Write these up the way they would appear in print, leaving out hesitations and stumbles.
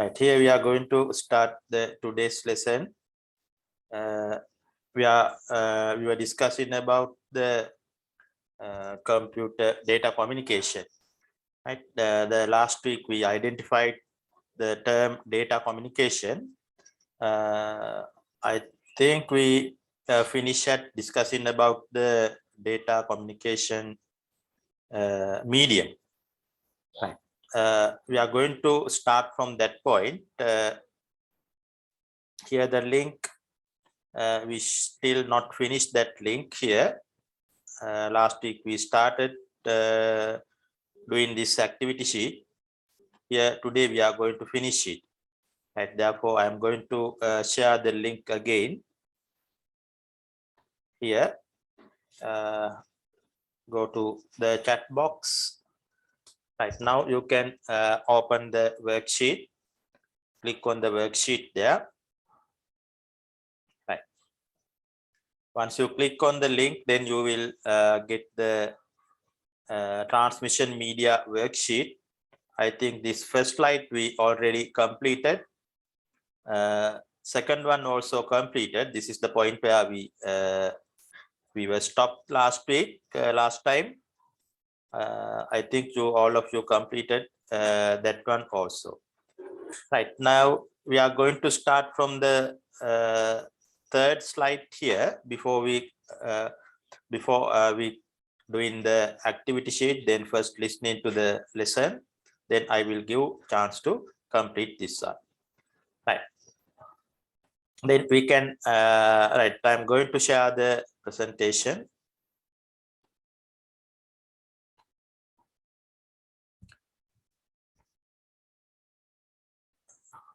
Right, here we are going to start the today's lesson. We were discussing about the computer data communication. Right, the last week we identified the term data communication. I think we finished at discussing about the data communication medium. Right. We are going to start from that point. Here the link, we still not finished that link here. Last week we started doing this activity sheet. Here today we are going to finish it. Right. Therefore, I am going to share the link again. Here, go to the chat box. Right now, you can open the worksheet. Click on the worksheet there. Right. Once you click on the link, then you will get the transmission media worksheet. I think this first slide we already completed. Second one also completed. This is the point where we were stopped last week, last time. I think all of you completed that one also. Right, now we are going to start from the third slide here before we doing the activity sheet. Then first listening to the lesson, then I will give chance to complete this one. Right, then we can right, I'm going to share the presentation.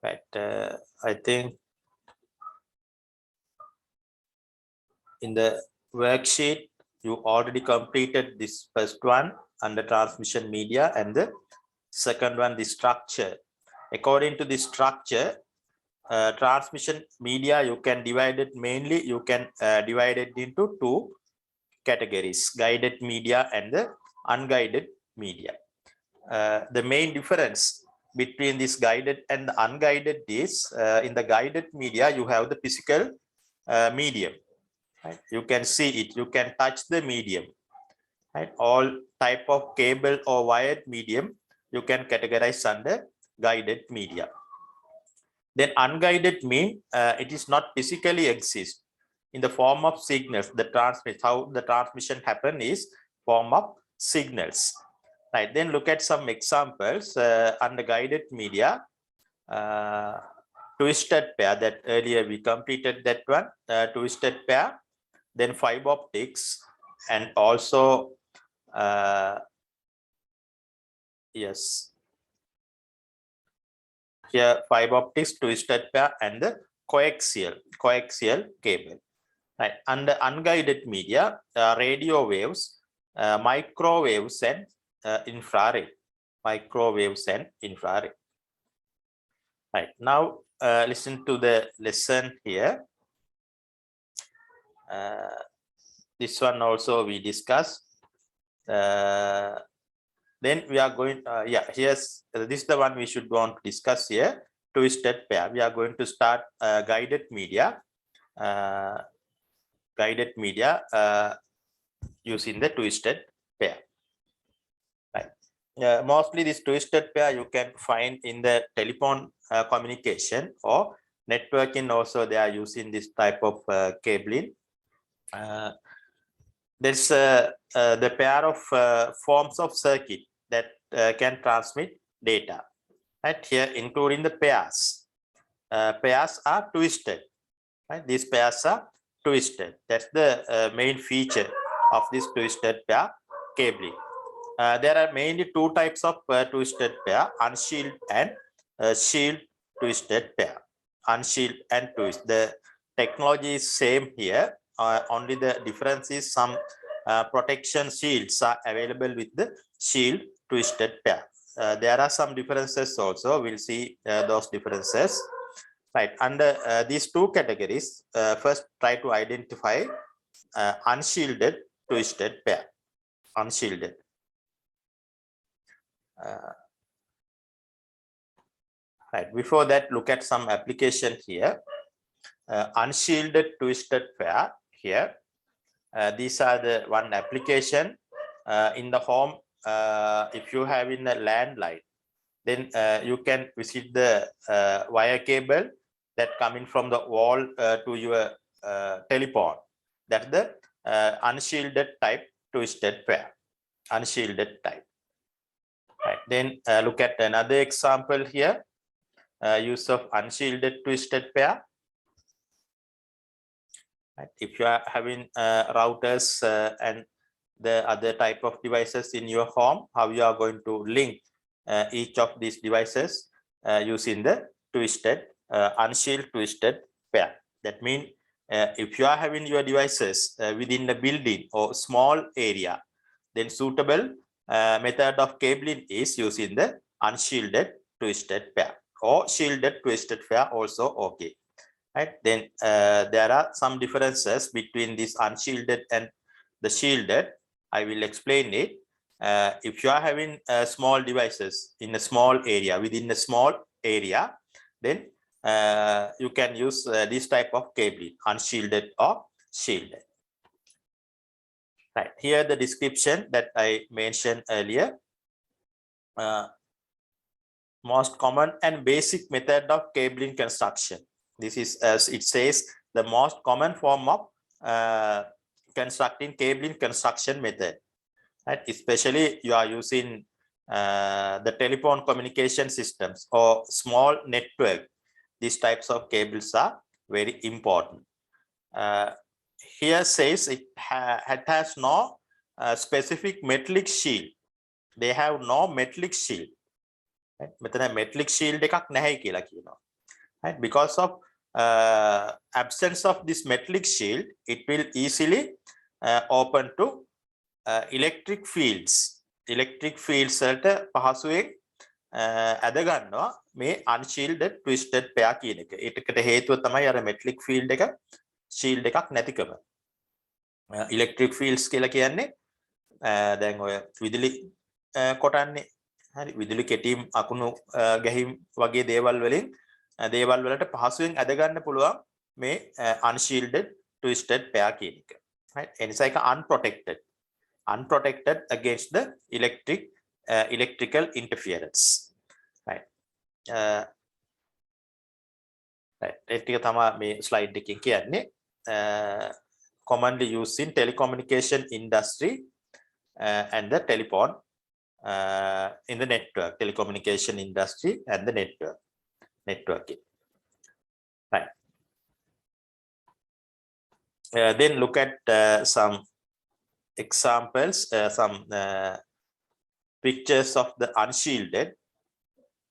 Right, I think in the worksheet you already completed this first one under transmission media, and the second one the structure. According to the structure, transmission media you can divide it mainly, you can divide it into two categories: guided media and the unguided media. The main difference between this guided and the unguided is in the guided media you have the physical medium. Right? You can see it, you can touch the medium. Right? All type of cable or wired medium you can categorize under guided media. Then unguided mean it is not physically exist in the form of signals. The transmit, how the transmission happen is form of signals. Right, then look at some examples under guided media. Twisted pair, that earlier we completed that one, twisted pair, then fiber optics, and also yes, here fiber optics, twisted pair, and the coaxial cable. Right, under unguided media, radio waves, microwaves, and infrared. Microwaves and infrared. Right, now listen to the lesson here. This one also we discussed. Then we are going, yeah, here's this is the one we should want to discuss here. Twisted pair. We are going to start guided media. Guided media using the twisted pair. Right. Mostly this twisted pair you can find in the telephone communication or networking. Also, they are using this type of cabling. There's the pair of forms of circuit that can transmit data. Right, here including the pairs. Pairs are twisted. Right, these pairs are twisted. That's the main feature of this twisted pair cabling. There are mainly two types of twisted pair: unshielded and shield twisted pair. Unshielded and twist. The technology is same here. Only the difference is some protection shields are available with the shield twisted pair. There are some differences also. We'll see those differences. Right, under these two categories, first try to identify unshielded twisted pair. Unshielded. Right. Before that, look at some application here. Unshielded twisted pair here. These are the one application in the home. If you have in a landline, then you can visit the wire cable that coming from the wall to your telephone. That's the unshielded type twisted pair. Unshielded type. Right. Then look at another example here. Use of unshielded twisted pair. Right. If you are having routers and the other type of devices in your home, how you are going to link each of these devices using the twisted, unshielded twisted pair. That means if you are having your devices within the building or small area, then suitable method of cabling is using the unshielded twisted pair, or shielded twisted pair also okay. Right. Then there are some differences between this unshielded and the shielded. I will explain it. If you are having small devices in a small area, within a small area, then you can use this type of cabling, unshielded or shielded. Right. Here the description that I mentioned earlier. Most common and basic method of cabling construction. This is, as it says, the most common form of constructing cabling construction method. Right? Especially you are using the telephone communication systems or small network. These types of cables are very important. Here says it has no specific metallic shield. They have no metallic shield. මෙතන metallic shield එකක් නැහැ කියලා කියනවා. Right? Because of absence of this metallic shield, it will easily open to electric fields. Electric fields වලට පහසුවෙන් ඇද ගන්නවා මේ unshielded twisted pair කියන එක. ඒකට හේතුව තමයි අර metallic field එක shield එකක් නැතිකම. electric fields කියලා කියන්නේ දැන් ඔය විදුලි කොටන්නේ හරි විදුලි කෙටීම් අකුණු ගැහිම් වගේ දේවල් වලට පහසුවෙන් ඇද ගන්න පුළුවන් මේ unshielded twisted pair කියන එක. right? එනිසා ඒක unprotected against the electrical interference. right? right. ඒ ටික තමයි මේ slide එකකින් කියන්නේ. Commonly used in telecommunication industry and the telephone in the network, telecommunication industry and the networking. Right. Then look at some examples, some pictures of the unshielded.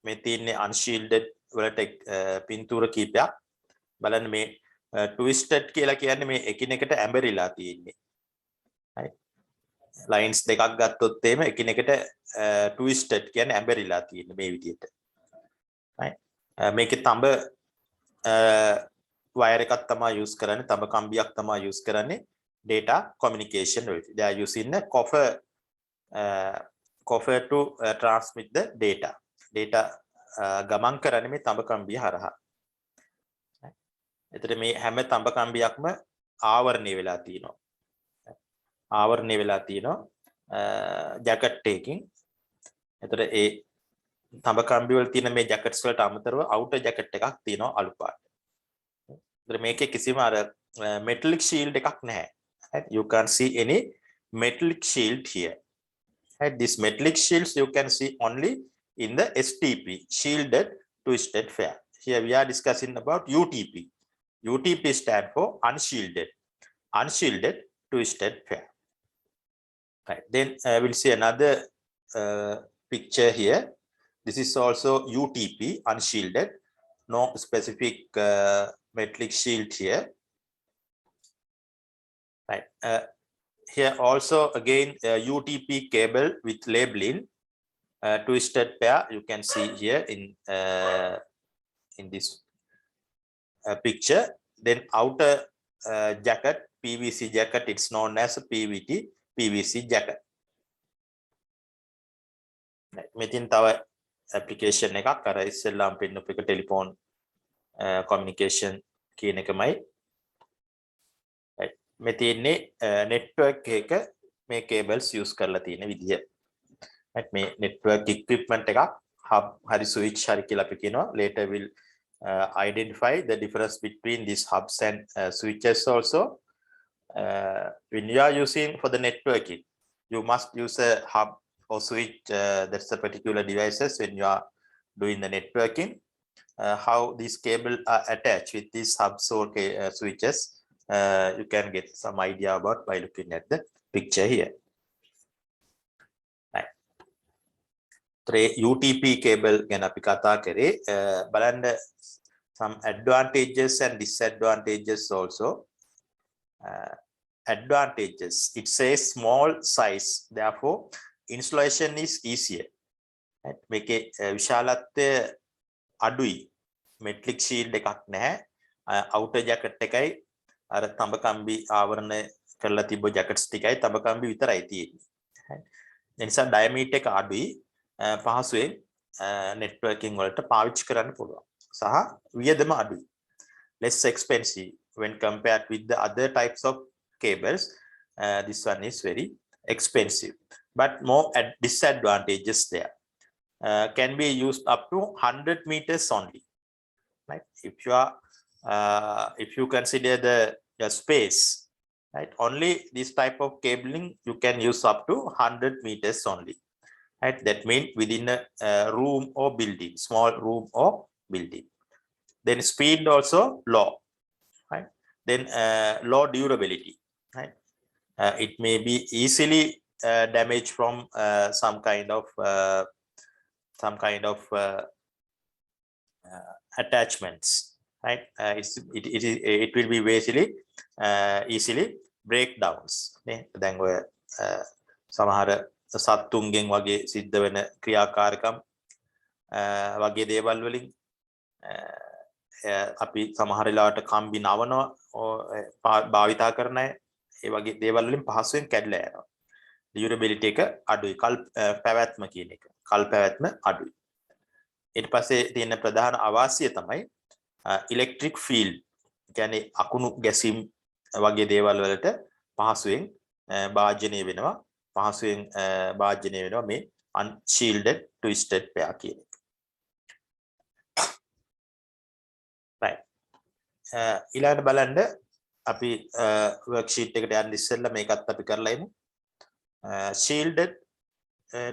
මේ තියෙන්නේ unshielded වලට පින්තූර කීපයක්. බලන්න මේ twisted කියලා කියන්නේ මේ එකිනෙකට ඇඹරිලා තියෙන්නේ. right? lines දෙකක් ගත්තොත් එහෙම එකිනෙකට twisted කියන්නේ ඇඹරිලා තියෙන්නේ මේ විදිහට. right? මේකේ තඹ wire එකක් තමයි use කරන්නේ, තඹ කම්බියක් තමයි use කරන්නේ data communication වලට. They are using the copper to transmit the data. Data ගමන් කරන්නේ මේ තඹ කම්බිය හරහා. එතකොට මේ හැම තඹ කම්බියක්ම ආවරණය වෙලා තියෙනවා. ආවරණය වෙලා තියෙනවා ජැකට් එකකින්. එතකොට ඒ තඹ කම්බි වල තියෙන මේ ජැකට්ස් වලට අමතරව අවුටර් ජැකට් එකක් තියෙනවා අලු පාට. එතකොට මේකේ කිසිම අර metallic shield එකක් නැහැ. right? You can't see any metallic shield here. right? These metallic shields you can see only in the STP, shielded twisted pair. Here we are discussing about UTP. UTP stand for unshielded twisted pair. Right. Then we'll see another picture here. This is also UTP, unshielded, no specific metallic shield here. Right. Here also again UTP cable with labeling, twisted pair. You can see here in this picture. Then outer jacket, PVC jacket, it's known as a PVC jacket. මෙතින් තව application එකක් අර ඉස්සෙල්ලාම පෙන්නපු එක telephone communication කියන එකමයි. මේ තියෙන්නේ network එක මේ cables use කරලා තියෙන විදිය. right මේ network equipment එකක් hub hari switch hari කියලා අපි කියනවා. Later will identify the difference between these hubs and switches also. When you are using for the networking, you must use a hub or switch. That's a particular devices when you are doing the networking. How these cable are attached with these hubs or switches, you can get some idea about by looking at the picture here. Right. UTP cable ගැන අපි කතා කරේ. බලන්න some advantages and disadvantages also. Advantages, it says small size, therefore installation is easier. Right. මේකේ විශාලත්වය අඩුයි. metallic shield එකක් නැහැ. outer jacket එකයි අර තඹ කම්බි ආවරණය කරලා තිබ්බ jackets ටිකයි තඹ කම්බි විතරයි තියෙන්නේ. ඒ නිසා diameter එක අඩුයි. පහසුවෙන් networking වලට පාවිච්චි කරන්න පුළුවන්. සහ වියදම අඩුයි. Less expensive when compared with the other types of cables. This one is very expensive, but more disadvantages there. Can be used up to 100 meters only. Right? If you consider the space, right? Only this type of cabling you can use up to 100 meters only. Right? That means within a room or building, small room or building. Then speed also low. Right? Then low durability. Right? It may be easily damaged from some kind of attachments. Right? It will be basically easily breakdowns. දැන් ඔය සමහර සත්තුන්ගෙන් වගේ සිද්ධ වෙන ක්‍රියාකාරකම් වගේ දේවල් වලින් අපි සමහර වෙලාවට කම්බි නවනවා භාවිතා කරන ඒ වගේ දේවල් වලින් පහසුවෙන් කැඩලා යනවා. durability එක අඩුයි. පැවැත්ම කියන එක. කල් පැවැත්ම අඩුයි. ඊට පස්සේ තියෙන ප්‍රධාන අවාසිය තමයි electric field. කියන්නේ අකුණු ගැසීම් වගේ දේවල් වලට පහසුවෙන් භාජනය වෙනවා. මේ unshielded twisted pair කියන එක. right. ඊළඟට බලන්න අපි worksheet එකට යන්න ඉස්සෙල්ලා මේකත් අපි කරලා ඉමු. shielded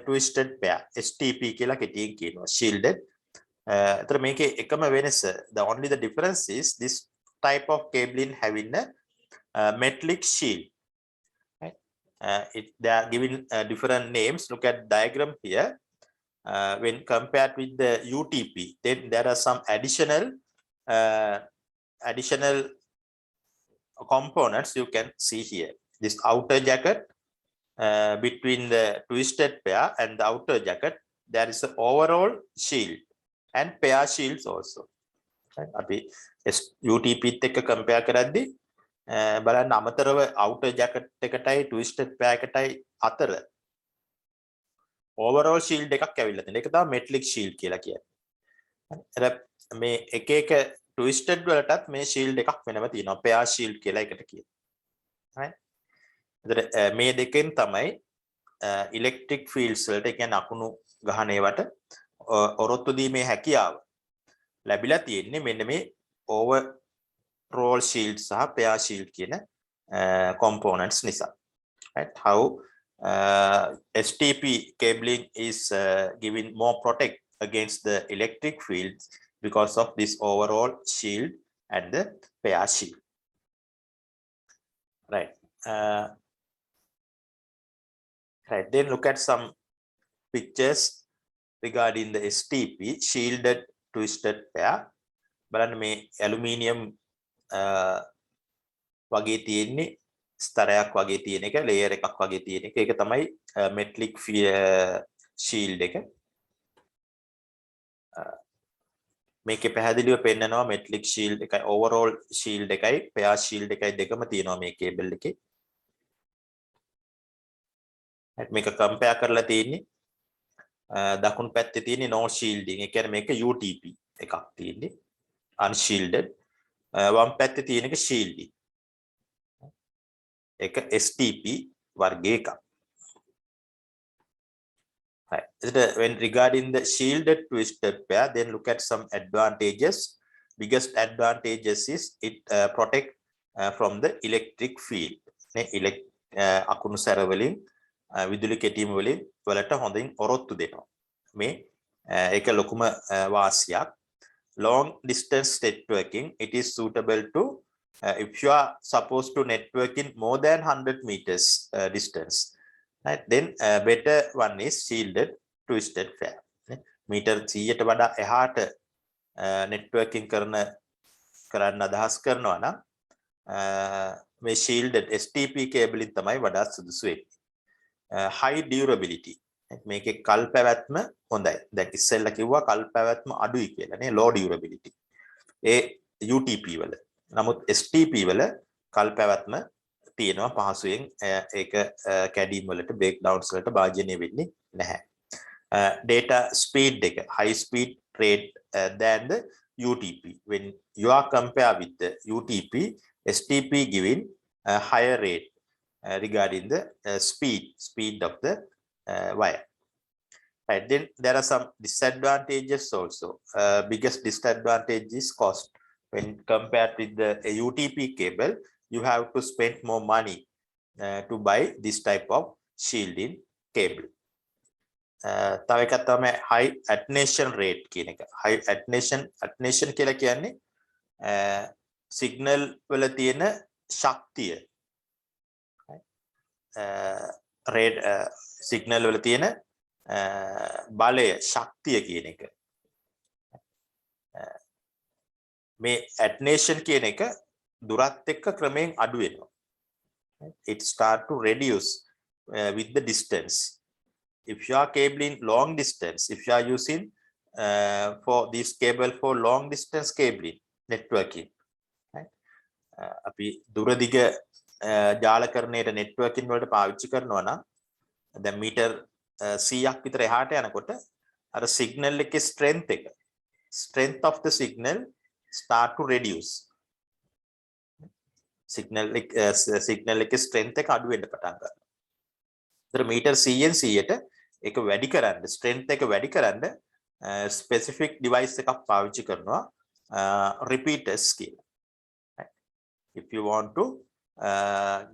twisted pair STP කියලා කෙටියෙන් කියනවා. shielded. එතන මේකේ එකම වෙනස, the difference is this type of cabling having a metallic shield. Right? They are given different names. Look at diagram here. When compared with the UTP, then there are some additional components you can see here. This outer jacket, between the twisted pair and the outer jacket, there is an overall shield and pair shields also. අපි UTP එක්ක compare කරද්දී බලන්න අමතරව outer jacket එකටයි twisted pair එකටයි අතර overall shield එකක් ඇවිල්ලා තියෙනවා. ඒක තමයි metallic shield කියලා කියන්නේ. මේ එක එක twisted වලටත් මේ shield එකක් වෙනම තියෙනවා. pair shield කියලා එකට කියනවා. right? මේ දෙකෙන් තමයි electric fields වලට, ඒ කියන්නේ අකුණු ගහන ඒවට ඔරොත්තු දීමේ හැකියාව ලැබිලා තියෙන්නේ මෙන්න මේ overall shield සහ pair shield කියන components නිසා. Right? How STP cabling is giving more protect against the electric fields because of this overall shield and the pair shield. Right. Right. Then look at some pictures regarding the STP shielded twisted pair. බලන්න මේ aluminium වගේ තියෙන්නේ ස්තරයක් වගේ තියෙන එක, layer එකක් වගේ තියෙන එක. ඒක තමයි metallic shield එක. මේකේ පැහැදිලිව පෙන්නනවා metallic shield එකයි overall shield එකයි pair shield එකයි දෙකම තියෙනවා මේ cable එකේ. මේක compare කරලා තියෙන්නේ දකුණු පැත්තේ තියෙන no shielding. ඒ කියන්නේ මේක UTP එකක් තියෙන්නේ. Unshielded. වම් පැත්තේ තියෙන එක shielding. ඒක STP වර්ගයේ එකක්. Right. When regarding the shielded twisted pair, then look at some advantages. Biggest advantages is it protect from the electric field. අකුණු සැර වලින් විදුලි කෙටීම වලින් වලට හොඳින් ඔරොත්තු දෙනවා. මේ ඒක ලොකුම වාසියක්. Long distance networking, it is suitable to if you are supposed to network in more than 100 meters distance. Right, then better one is shielded twisted pair. Meter 100ට වඩා එහාට networking කරන්න අදහස් කරනවා නම් මේ shielded STP cable ඉන් තමයි වඩා සුදුසු වෙන්නේ. High durability. මේකේ කල් පැවැත්ම හොඳයි. දැන් ඉස්සෙල්ලා කිව්වා කල් පැවැත්ම අඩුයි කියලා නේ, low durability. ඒ UTP වල. නමුත් STP වල කල් පැවැත්ම තියෙනවා පහසුවෙන් ඒක කැඩීම් වලට break downs වලට භාජනය වෙන්නේ නැහැ. Data speed එක high speed rate than the UTP. When you are compare with the UTP, STP giving a higher rate regarding the speed of the wire. Right, then there are some disadvantages also. Biggest disadvantage is cost. When compared with the UTP cable, you have to spend more money to buy this type of shielding cable. තව එකක් තමයි high attenuation rate කියන එක. High attenuation කියලා කියන්නේ signal වල තියෙන ශක්තිය. signal වල තියෙන බලය ශක්තිය කියන එක. මේ attenuation කියන එක දුරත් එක්ක ක්‍රමයෙන් අඩු වෙනවා. It start to reduce with the distance. If you are cabling long distance, if you are using for this cable for long distance cabling networking, right? අපි දුරදිග ජාලකරණයේ networking වලට පාවිච්චි කරනවා නම් දැන් මීටර් 100ක් විතර එහාට යනකොට අර signal එකේ strength of the signal start to reduce. signal එකේ strength එක අඩු වෙන්න පටන් ගන්නවා. ඒතර මීටර් 100න් 100ට ඒක වැඩි කරන්න strength එක වැඩි කරන්න specific device එකක් පාවිච්චි කරනවා repeaters කියලා. If you want to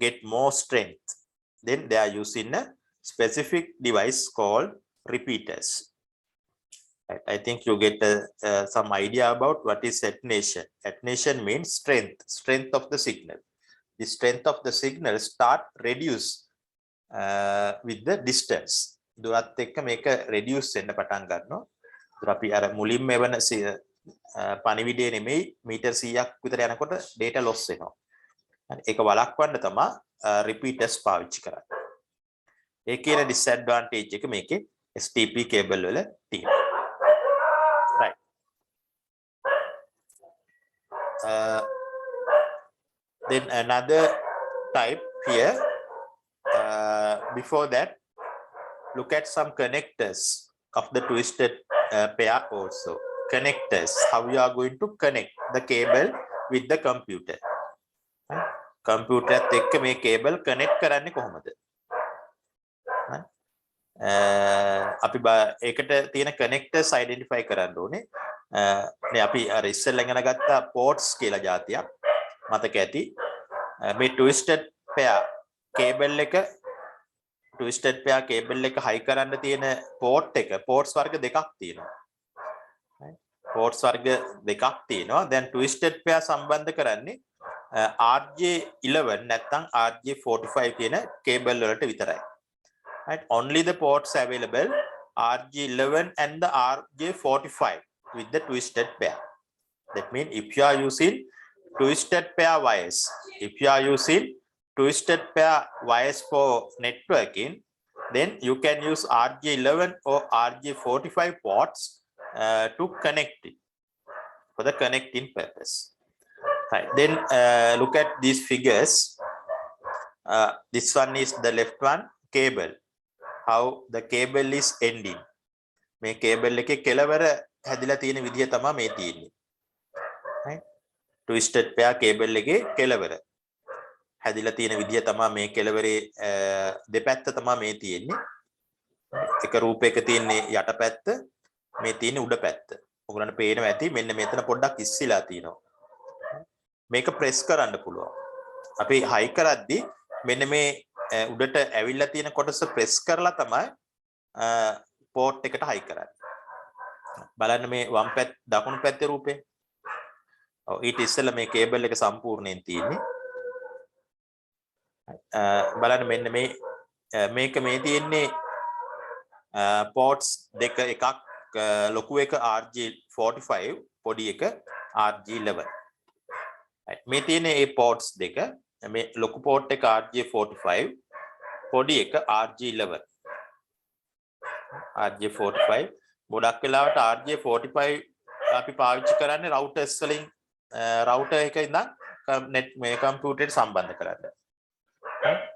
get more strength, then they are using a specific device called repeaters. Right. I think you get some idea about what is attenuation. Attenuation means strength of the signal. The strength of the signal start reduce with the distance. දුරත් එක්ක මේක reduce වෙන්න පටන් ගන්නවා. ඒතර අපි අර මුලින්ම එවන පණිවිඩය නෙමෙයි මීටර් 100ක් විතර යනකොට data loss වෙනවා. ඒක වළක්වන්න තමයි repeaters පාවිච්චි කරන්නේ. ඒ කියන disadvantage එක මේකේ STP cable වල තියෙනවා. Right. Then another type here. Before that, look at some connectors of the twisted pair also. Connectors, how you are going to connect the cable with the computer. Computer එක්ක මේ cable connect කරන්නේ කොහොමද? අපි ඒකට තියෙන connectors identify කරන්න ඕනේ. මේ අපි අර ඉස්සෙල්ලා ඉගෙන ගත්ත ports කියලා જાතියක් මතක ඇති. මේ twisted pair cable එක high කරන්න තියෙන port එක ports වර්ග දෙකක් තියෙනවා. ports වර්ග දෙකක් තියෙනවා. දැන් twisted pair සම්බන්ධ කරන්නේ RJ11 නැත්නම් RJ45 කියන cable වලට විතරයි. Right? Only the ports available RJ11 and the RJ45 with the twisted pair. That means if you are using twisted pair wires, for networking, then you can use RJ11 or RJ45 ports to connect it for the connecting purpose. Right. Then look at these figures. This one is the left one, cable. How the cable is ending. මේ cable එකේ කෙලවර හැදිලා තියෙන විදිය තමයි මේ තියෙන්නේ. right twisted pair cable එකේ කෙලවර හැදිලා තියෙන විදිය තමයි මේ කෙලවරේ දෙපැත්ත තමයි මේ තියෙන්නේ. එක රූපයක තියෙන්නේ යටපැත්ත මේ තියෙන්නේ උඩ පැත්ත. ඔයගොල්ලන්ට පේනවා ඇති මෙන්න මෙතන පොඩ්ඩක් ඉස්සිලා තියෙනවා. මේක ප්‍රෙස් කරන්න පුළුවන්. අපි හයි කරද්දී මෙන්න මේ උඩට ඇවිල්ලා තියෙන කොටස ප්‍රෙස් කරලා තමයි පෝට් එකට හයි කරන්නේ. බලන්න මේ වම් පැත්ත දකුණු පැත්තේ රූපේ. ඔව් ඊට ඉස්සෙල්ලා මේ කේබල් එක සම්පූර්ණයෙන් තියෙන්නේ. බලන්න මෙන්න මේ මේක මේ තියෙන්නේ පෝට්ස් දෙක එකක් ලොකු එක RG45 පොඩි එක RG11. මේ තියෙන මේ පෝට්ස් දෙක මේ ලොකු පෝට් එක RG45 පොඩි එක RG11. RG45 ගොඩක් වෙලාවට RG45 අපි පාවිච්චි කරන්නේ routers වලින් router එක ඉඳන් net මේ කම්පියුටරේට සම්බන්ධ කරන්න.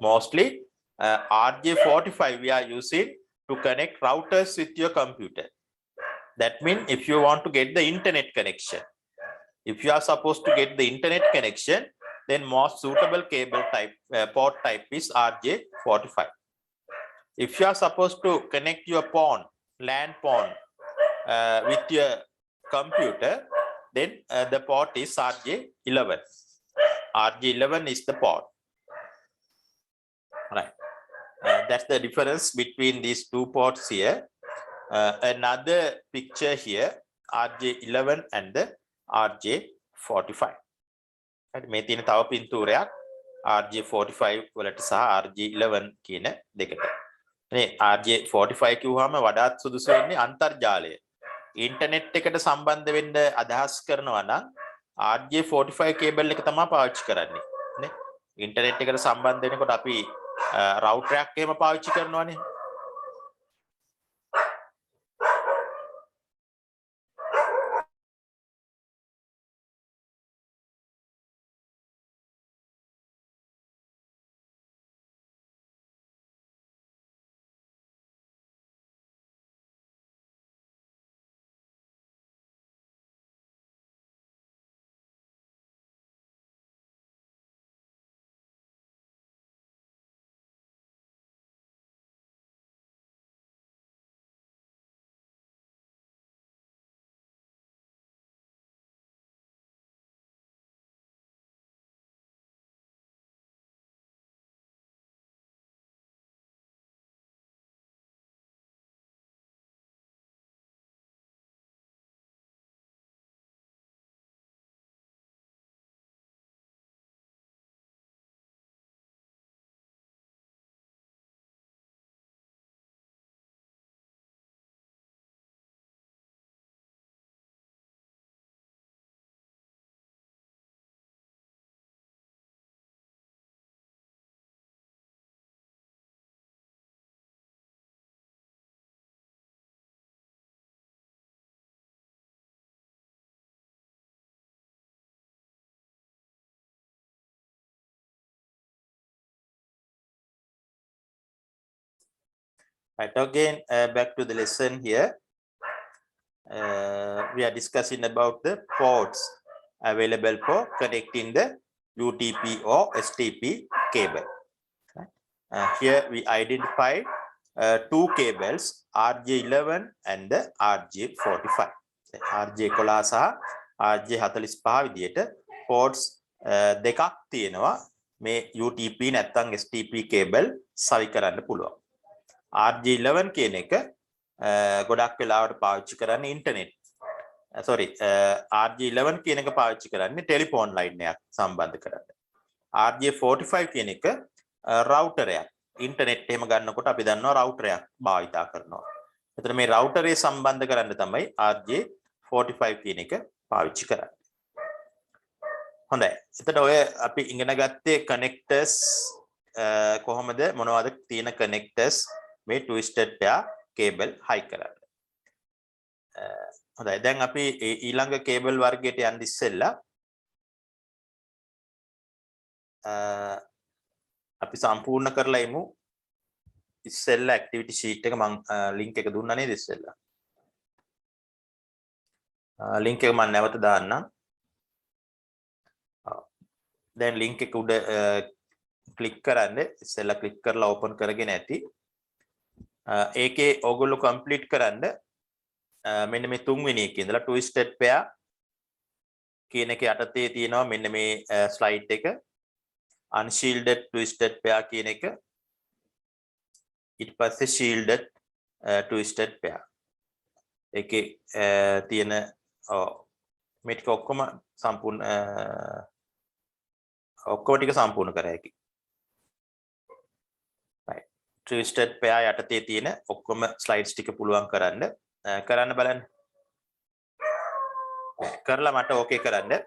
Mostly RJ45 we are using to connect routers with your computer. That means if you want to get the internet connection, if you are supposed to get the internet connection, then most suitable cable type port type is RJ45. If you are supposed to connect your phone, LAN phone with your computer, then the port is RJ11. RJ11 is the port. Right. That's the difference between these two ports here. Another picture here, RJ11 and the RJ45. Right. මේ තියෙන තව පින්තූරයක් RJ45 වලට සහ RJ11 කියන දෙකට. මේ RJ45 කිව්වම වඩාත් සුදුසු වෙන්නේ අන්තර්ජාලය. ඉන්ටර්නෙට් එකට සම්බන්ධ වෙන්න අදහස් කරනවා නම් RJ45 කේබල් එක තමයි පාවිච්චි කරන්නේ. නේ? ඉන්ටර්නෙට් එකට සම්බන්ධ වෙනකොට අපි router එකක් එහෙම පාවිච්චි කරනවානේ. Right, again, back to the lesson here. We are discussing about the ports available for connecting the UTP or STP cable. Here we identified two cables, RJ11 and the RJ45. RJ11 සහ RJ45 විදියට ports දෙකක් තියෙනවා. මේ UTP නැත්නම් STP cable සවි කරන්න පුළුවන්. RJ11 කියන එක ගොඩක් වෙලාවට පාවිච්චි කරන්නේ ඉන්ටර්නෙට්. RJ11 කියන එක පාවිච්චි කරන්නේ ටෙලිෆෝන් ලයින් එකක් සම්බන්ධ කරන්න. RJ45 කියන එක රවුටර් එකක්. ඉන්ටර්නෙට් එහෙම ගන්නකොට අපි දන්නවා රවුටර් එකක් භාවිතා කරනවා. එතන මේ රවුටර් එක සම්බන්ධ කරන්න තමයි RJ45 කියන එක පාවිච්චි කරන්නේ. හොඳයි. එතකොට ඔය අපි ඉගෙන ගත්තේ කනෙක්ටර්ස් කොහොමද මොනවද තියෙන කනෙක්ටර්ස් මේ twisted pair cable high කරන්න. හොඳයි දැන් අපි ඊළඟ cable වර්ගයට යන්න ඉස්සෙල්ලා අපි සම්පූර්ණ කරලා ඉමු. ඉස්සෙල්ලා activity sheet එක මම link එක දුන්නා නේද ඉස්සෙල්ලා. link එක මම නැවත දාන්නම්. දැන් link එක උඩ ක්ලික් කරන්න. ඉස්සෙල්ලා ක්ලික් කරලා open කරගෙන ඇති. ඒකේ ඕගොල්ලෝ complete කරන්න මෙන්න මේ තුන්වෙනි එකේ ඉඳලා twisted pair කියන එක යටතේ තියෙනවා මෙන්න මේ slide එක. unshielded twisted pair කියන එක. ඊට පස්සේ shielded twisted pair. ඒකේ තියෙන මේ ටික ඔක්කොම සම්පූර්ණ ඔක්කොම ටික සම්පූර්ණ කර හැකියි. right. twisted pair යටතේ තියෙන ඔක්කොම slides ටික පුළුවන් කරන්න බලන්න. කරලා මට ඕකේ කරන්න.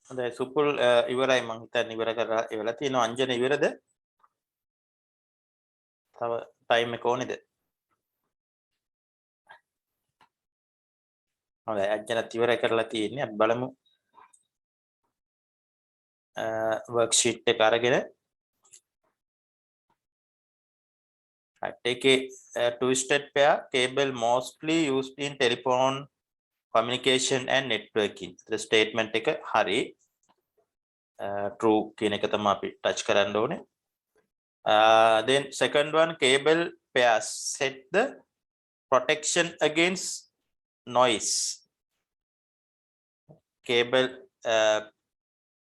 හොඳයි සුපුල් ඉවරයි මං හිතන්නේ ඉවර කරලා ඉවරලා තියෙනවා අංජන ඉවරද? තව ටයිම් එක ඕනේද? හොඳයි අංජනත් ඉවර කරලා තියෙන්නේ අපි බලමු worksheet එක අරගෙන take a twisted pair cable mostly used in telephone communication and networking. The statement එක හරි true කියන එක තමයි අපි touch කරන්න ඕනේ. Then second one, cable pairs set the protection against noise. Cable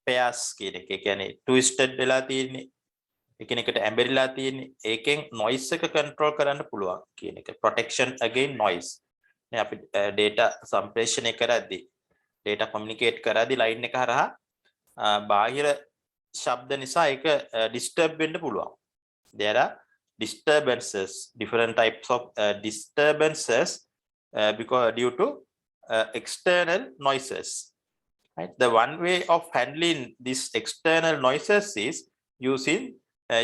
pairs කියන එක කියන්නේ twisted වෙලා තියෙන්නේ එකිනෙකට ඇඹරිලා තියෙන්නේ ඒකෙන් noise එක control කරන්න පුළුවන් කියන එක protection against noise. නේ අපි data සම්ප්‍රේෂණය කරද්දී data communicate කරද්දී line එක හරහා බාහිර ශබ්ද නිසා ඒක disturb වෙන්න පුළුවන්. There are disturbances, different types of disturbances because due to external noises. Right? The one way of handling these external noises is using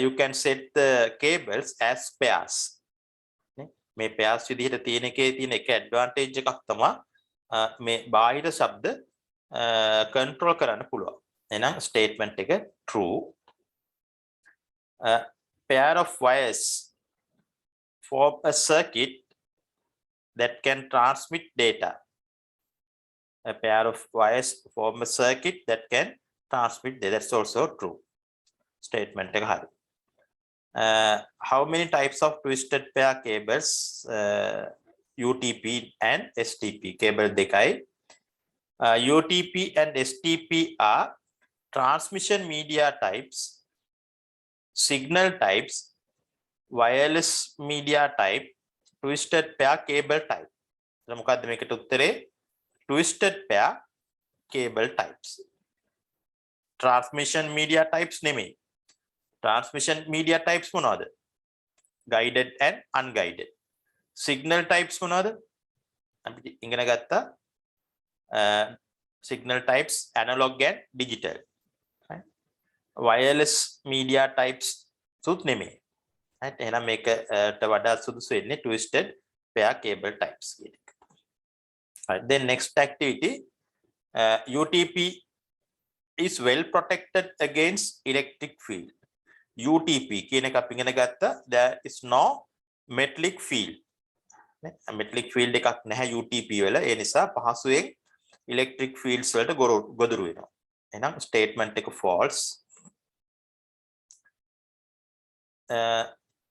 you can set the cables as pairs. මේ pairs විදිහට තියෙන එකේ තියෙන එක advantage එකක් තමයි මේ බාහිර ශබ්ද control කරන්න පුළුවන්. එහෙනම් statement එක true. Pair of wires form a circuit that can transmit data. A pair of wires form a circuit that can transmit data. That's also true. Statement එක හරි. How many types of twisted pair cables UTP and STP cable දෙකයි. UTP and STP are transmission media types, signal types, wireless media type, twisted pair cable type. මොකද්ද මේකට උත්තරේ? Twisted pair cable types. Transmission media types නෙමෙයි. Transmission media types මොනවද? Guided and unguided. Signal types මොනවද? අපි ඉගෙන ගත්තා signal types analog and digital. Right? Wireless media types සුත් නෙමෙයි. Right? එහෙනම් මේකට වඩා සුදුසු වෙන්නේ twisted pair cable types කියන එක. Right. Then next activity, UTP is well protected against electric field. UTP කියන එක අපි ඉගෙන ගත්තා there is no metallic field. metallic field එකක් නැහැ UTP වල. ඒ නිසා පහසුවෙන් electric fields වලට ගොදුරු වෙනවා. එහෙනම් statement එක false.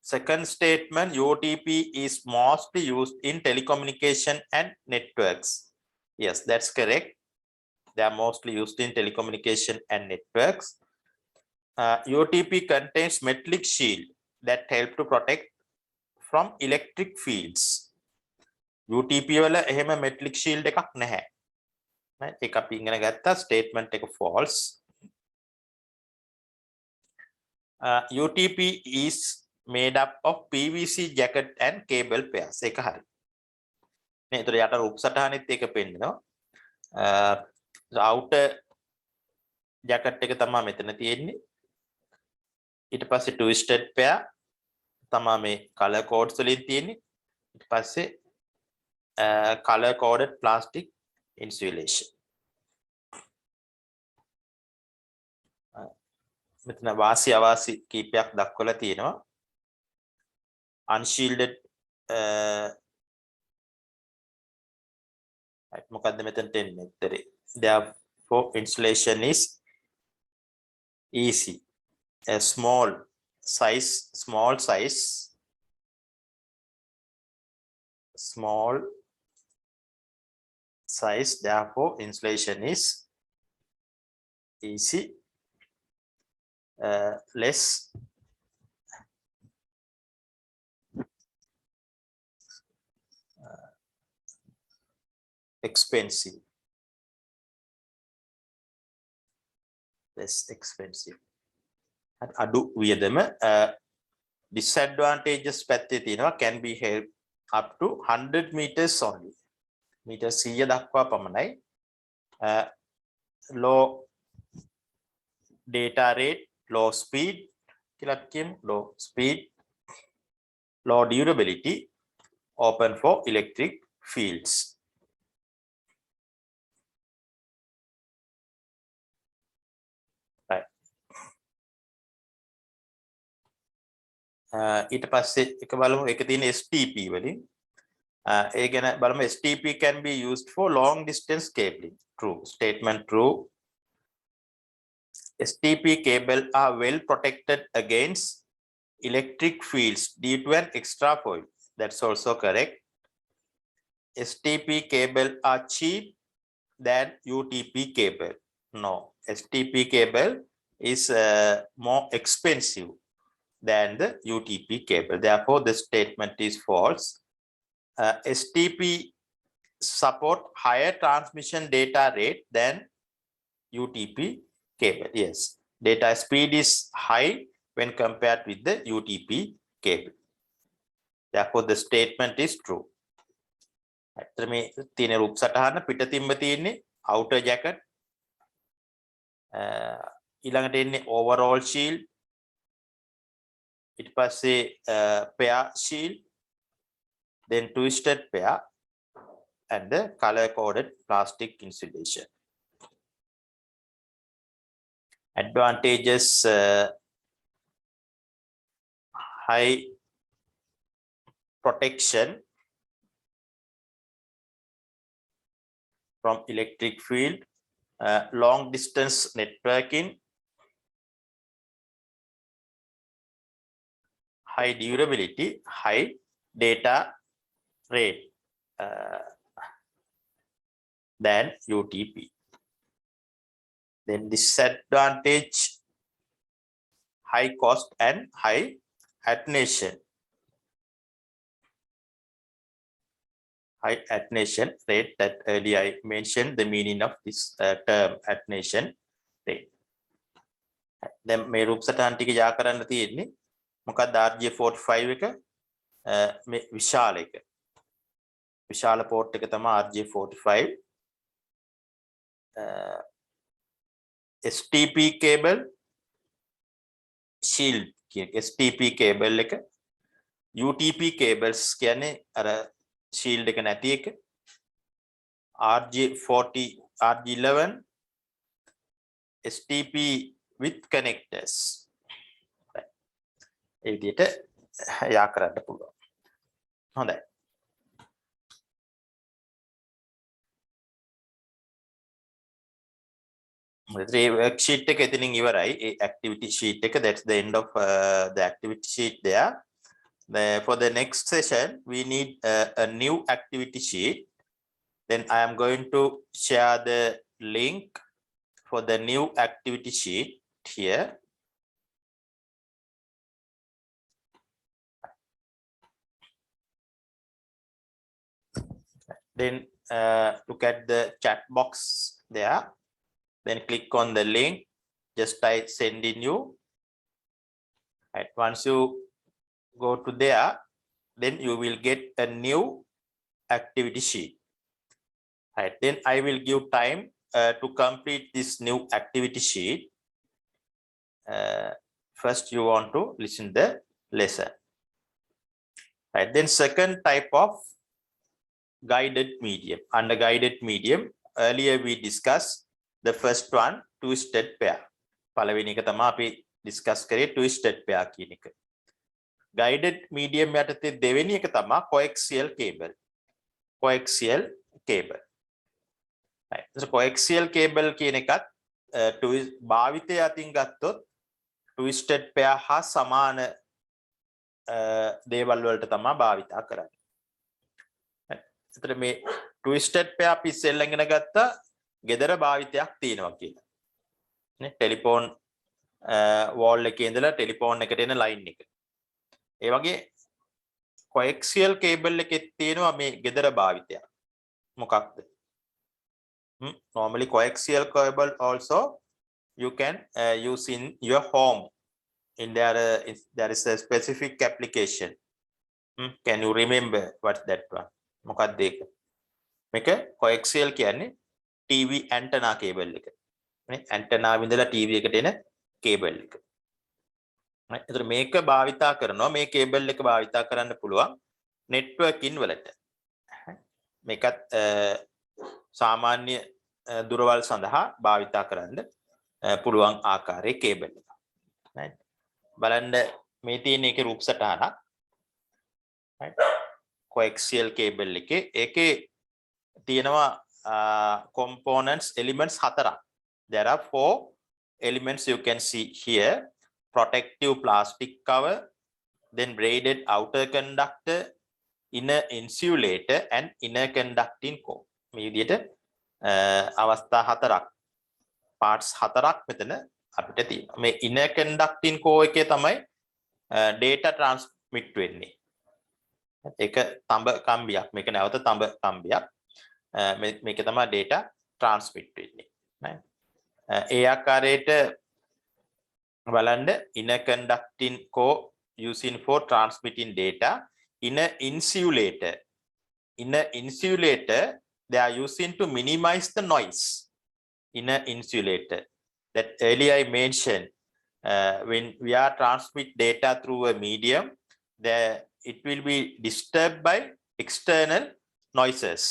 Second statement, UTP is mostly used in telecommunication and networks. Yes, that's correct. They are mostly used in telecommunication and networks. UTP contains metallic shield that help to protect from electric fields. UTP වල එහෙම metallic shield එකක් නැහැ. ඒක අපි ඉගෙන ගත්තා statement එක false. UTP is made up of PVC jacket and cable pairs. ඒක හරි. නේ ඒතර යට රූප සටහනෙත් ඒක පෙන්නනවා. outer jacket එක තමයි මෙතන තියෙන්නේ. ඊට පස්සේ twisted pair තමයි මේ color codes වලින් තියෙන්නේ. ඊට පස්සේ color coded plastic insulation. මෙතන වාසි අවාසි කීපයක් දක්වලා තියෙනවා. Unshielded මොකද්ද මෙතන තියෙන්නේ? Therefore insulation is easy. A small size, therefore insulation is easy. Less expensive. අඩු වියදම. disadvantages පැත්තේ තියෙනවා can be held up to 100 meters only. Metre 100 දක්වා පමණයි. low data rate, low speed, low speed, low durability, open for electric fields. Right. ඊට පස්සේ එක බලමු එක තියෙන STP වලින් ඒ ගැන බලමු. STP can be used for long distance cabling. True. Statement true. STP cable are well protected against electric fields due to an extra foil. That's also correct. STP cable are cheap than UTP cable. No, STP cable is more expensive than the UTP cable. Therefore, the statement is false. STP support higher transmission data rate than UTP cable. Yes, data speed is high when compared with the UTP cable. Therefore, the statement is true. ඇත්තට මේ තියෙන රූප සටහන පිටතින්ම තියෙන්නේ outer jacket, ඊළඟට එන්නේ overall shield, ඊට පස්සේ pair shield, then twisted pair and the color coded plastic insulation. Advantages: high protection from electric field, long distance networking, high durability, high data rate than UTP. Then disadvantage: high cost and high attenuation. High attenuation rate, that earlier I mentioned the meaning of this term, attenuation rate. Then මේ රූප සටහන් ටික යා කරන්න තියෙන්නේ මොකක්ද? RJ45 එක මේ විශාල එක. විශාල port එක තමයි RJ45. STP cable shield STP cable එක, UTP cables කියන්නේ අර shield එක නැති එක, RJ40 RJ11 STP with connectors. ඒ විදිහට යා කරන්න පුළුවන්. හොඳයි. The worksheet එක එතනින් ඉවරයි. ඒ activity sheet එක, that's the end of the activity sheet there. For the next session, we need a new activity sheet. Then I am going to share the link for the new activity sheet here. Then look at the chat box there. Then click on the link. Just type sending you. And once you go to there, then you will get a new activity sheet. Right, then I will give time to complete this new activity sheet. First you want to listen the lesson. Right, then second type of guided medium. Under guided medium, earlier we discussed the first one, twisted pair. පළවෙනි එක තමයි අපි discuss කරේ twisted pair කියන එක. Guided medium යටතේ දෙවෙනි එක තමයි coaxial cable. Coaxial cable. Right. So coaxial cable කියන එකත් භාවිතය අතින් ගත්තොත් twisted pair හා සමාන දේවල් වලට තමයි භාවිතා කරන්නේ. එතකොට මේ twisted pair අපි ඉස්සෙල්ලා ඉගෙන ගත්තා ගෙදර භාවිතයක් තියෙනවා කියලා. නේ ටෙලිෆෝන් wall එකේ ඉඳලා ටෙලිෆෝන් එකට එන ලයින් එක. ඒ වගේ coaxial cable එකේ තියෙනවා මේ ගෙදර භාවිතයක්. මොකක්ද? Normally coaxial cable also you can use in your home. In there is a specific application. Can you remember what's that one? මොකක්ද ඒක? මේක coaxial කියන්නේ TV antenna cable එක. නේ antenna වින්දලා TV එකට එන cable එක. එතකොට මේක භාවිතා කරනවා මේ cable එක භාවිතා කරන්න පුළුවන් networking වලට. මේකත් සාමාන්‍ය දුරවල් සඳහා භාවිතා කරන්න පුළුවන් ආකාරයේ cable එක. right බලන්න මේ තියෙන එකේ රූප සටහනක්. right coaxial cable එකේ ඒකේ තියෙනවා components elements හතරක්. There are 4 elements you can see here. Protective plastic cover, then braided outer conductor, inner insulator and inner conducting core. මේ විදිහට අවස්ථා හතරක් parts හතරක් මෙතන අපිට තියෙනවා. මේ inner conducting core එකේ තමයි data transmit වෙන්නේ. ඒක තඹ කම්බියක්. මේක නැවත තඹ කම්බියක්. මේක තමයි data transmit වෙන්නේ. right ඒ ආකාරයට බලන්න inner conducting core using for transmitting data. Inner insulator they are using to minimize the noise. Inner insulator that earlier I mentioned, when we are transmit data through a medium, it will be disturbed by external noises.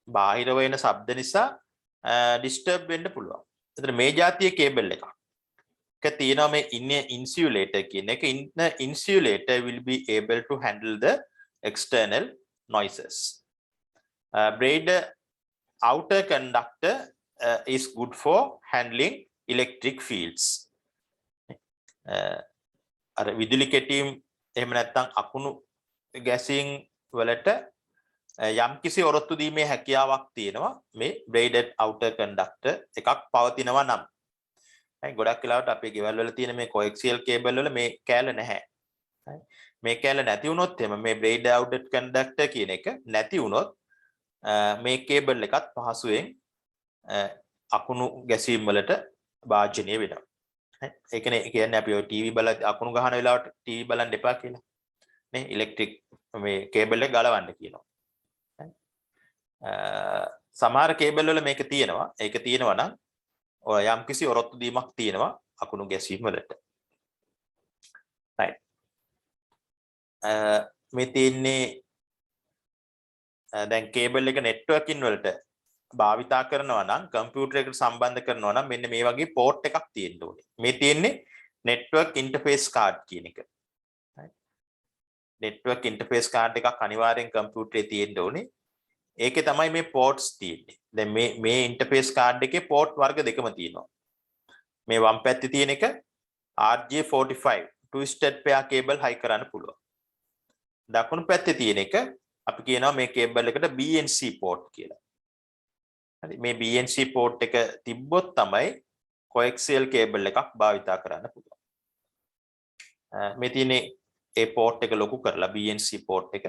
බාහිර වෙන ශබ්ද නිසා disturb වෙන්න පුළුවන්. එතන මේ જાතිය cable එකක්. තියෙනවා මේ inner insulator කියන එක. Inner insulator will be able to handle the external noises. Braided outer conductor is good for handling electric fields. අර විදුලි කෙටීම් එහෙම නැත්නම් අකුණු ගැසීම් වලට යම්කිසි ඔරොත්තු දීමේ හැකියාවක් තියෙනවා මේ braided outer conductor එකක් පවතිනවා නම්. ගොඩක් වෙලාවට අපේ ගෙවල් වල තියෙන මේ coaxial cable වල මේ කෑල්ල නැහැ. මේ කෑල්ල නැති වුණොත් එහෙම මේ braided outer conductor කියන එක නැති වුණොත් මේ cable එකත් පහසුවෙන් අකුණු ගැසීම් වලට භාජනය වෙනවා. ඒකනේ කියන්නේ අපි ඔය ටීවී බලද්දී අකුණු ගහන වෙලාවට ටීවී බලන්න එපා කියලා. නේ ඉලෙක්ට්‍රික් මේ cable එක ගලවන්න කියනවා. සමහර cable වල මේක තියෙනවා. ඒක තියෙනවා නම් ඔය යම්කිසි ඔරොත්තු දීමක් තියෙනවා අකුණු ගැසීම් වලට. right මේ තියෙන්නේ දැන් cable එක networking වලට භාවිතා කරනවා නම් කම්පියුටර් එකට සම්බන්ධ කරනවා නම් මෙන්න මේ වගේ port එකක් තියෙන්න ඕනේ. මේ තියෙන්නේ network interface card කියන එක. right network interface card එකක් අනිවාර්යෙන් කම්පියුටරේ තියෙන්න ඕනේ. ඒකේ තමයි මේ ports තියෙන්නේ. දැන් මේ interface card එකේ port වර්ග දෙකම තියෙනවා. මේ වම් පැත්තේ තියෙන එක RJ45 twisted pair cable high කරන්න පුළුවන්. දකුණු පැත්තේ තියෙන එක අපි කියනවා මේ cable එකට BNC port කියලා. හරි මේ BNC port එක තිබ්බොත් තමයි coaxial cable එකක් භාවිතා කරන්න පුළුවන්. මේ තියෙන්නේ ඒ port එක ලොකු කරලා BNC port එක.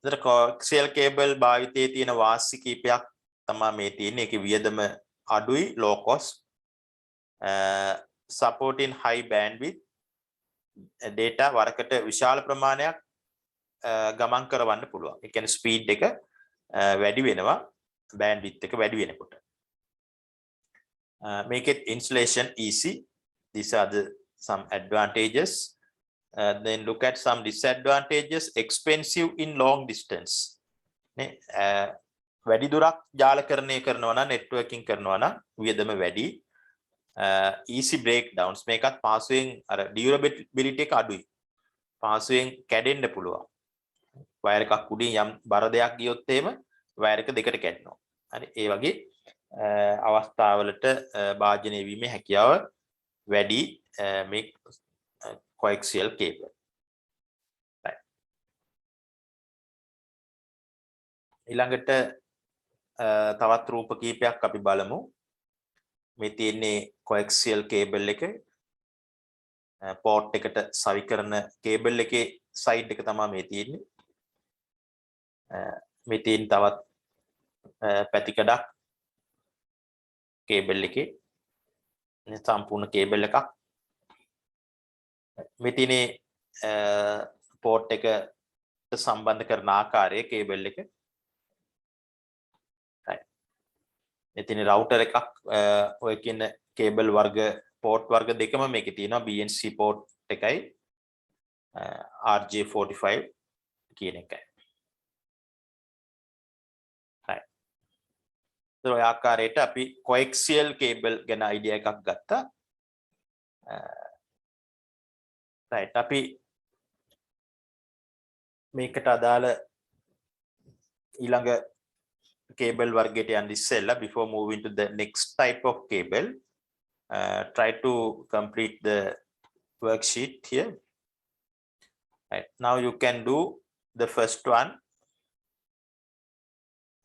ඉතින් coaxial cable භාවිතයේ තියෙන වාසි කීපයක් තමයි මේ තියෙන්නේ. ඒකේ වියදම අඩුයි, low cost, supporting high bandwidth data වරකට විශාල ප්‍රමාණයක් ගමන් කරවන්න පුළුවන්. ඒ කියන්නේ speed එක වැඩි වෙනවා bandwidth එක වැඩි වෙනකොට. Make it installation easy. These are some advantages. Then look at some disadvantages. Expensive in long distance. වැඩි දුරක් ජාලකරණය කරනවා නම් networking කරනවා නම් වියදම වැඩි. Easy breakdowns. මේකත් පහසුවෙන් අර durability එක අඩුයි. පහසුවෙන් කැඩෙන්න පුළුවන්. වයර් එකක් උඩින් යම් බර දෙයක් ගියොත් එහෙම වයර් එක දෙකට කැඩෙනවා. හරි ඒ වගේ අවස්ථාවලට භාජනය වීමේ හැකියාව වැඩි මේ coaxial cable. right ඊළඟට තවත් රූප කීපයක් අපි බලමු. මේ තියෙන්නේ coaxial cable එක port එකට සවි කරන cable එකේ side එක තමයි මේ තියෙන්නේ. මේ තියෙන තවත් පැතිකඩක් cable එකේ සම්පූර්ණ cable එකක්. මේ තියෙන්නේ port එකට සම්බන්ධ කරන ආකාරයේ cable එක. right මේ තියෙන router එකක් ඔය කියන කේබල් වර්ග පෝට් වර්ග දෙකම මේකේ තියෙනවා BNC පෝට් එකයි RJ45 කියන එකයි. right. ඒ ආකාරයට අපි coaxial cable ගැන idea එකක් ගත්තා. right. අපි මේකට අදාළ ඊළඟ cable වර්ගයට යන්න ඉස්සෙල්ලා before moving to the next type of cable, try to complete the worksheet here. Right. Now you can do the first one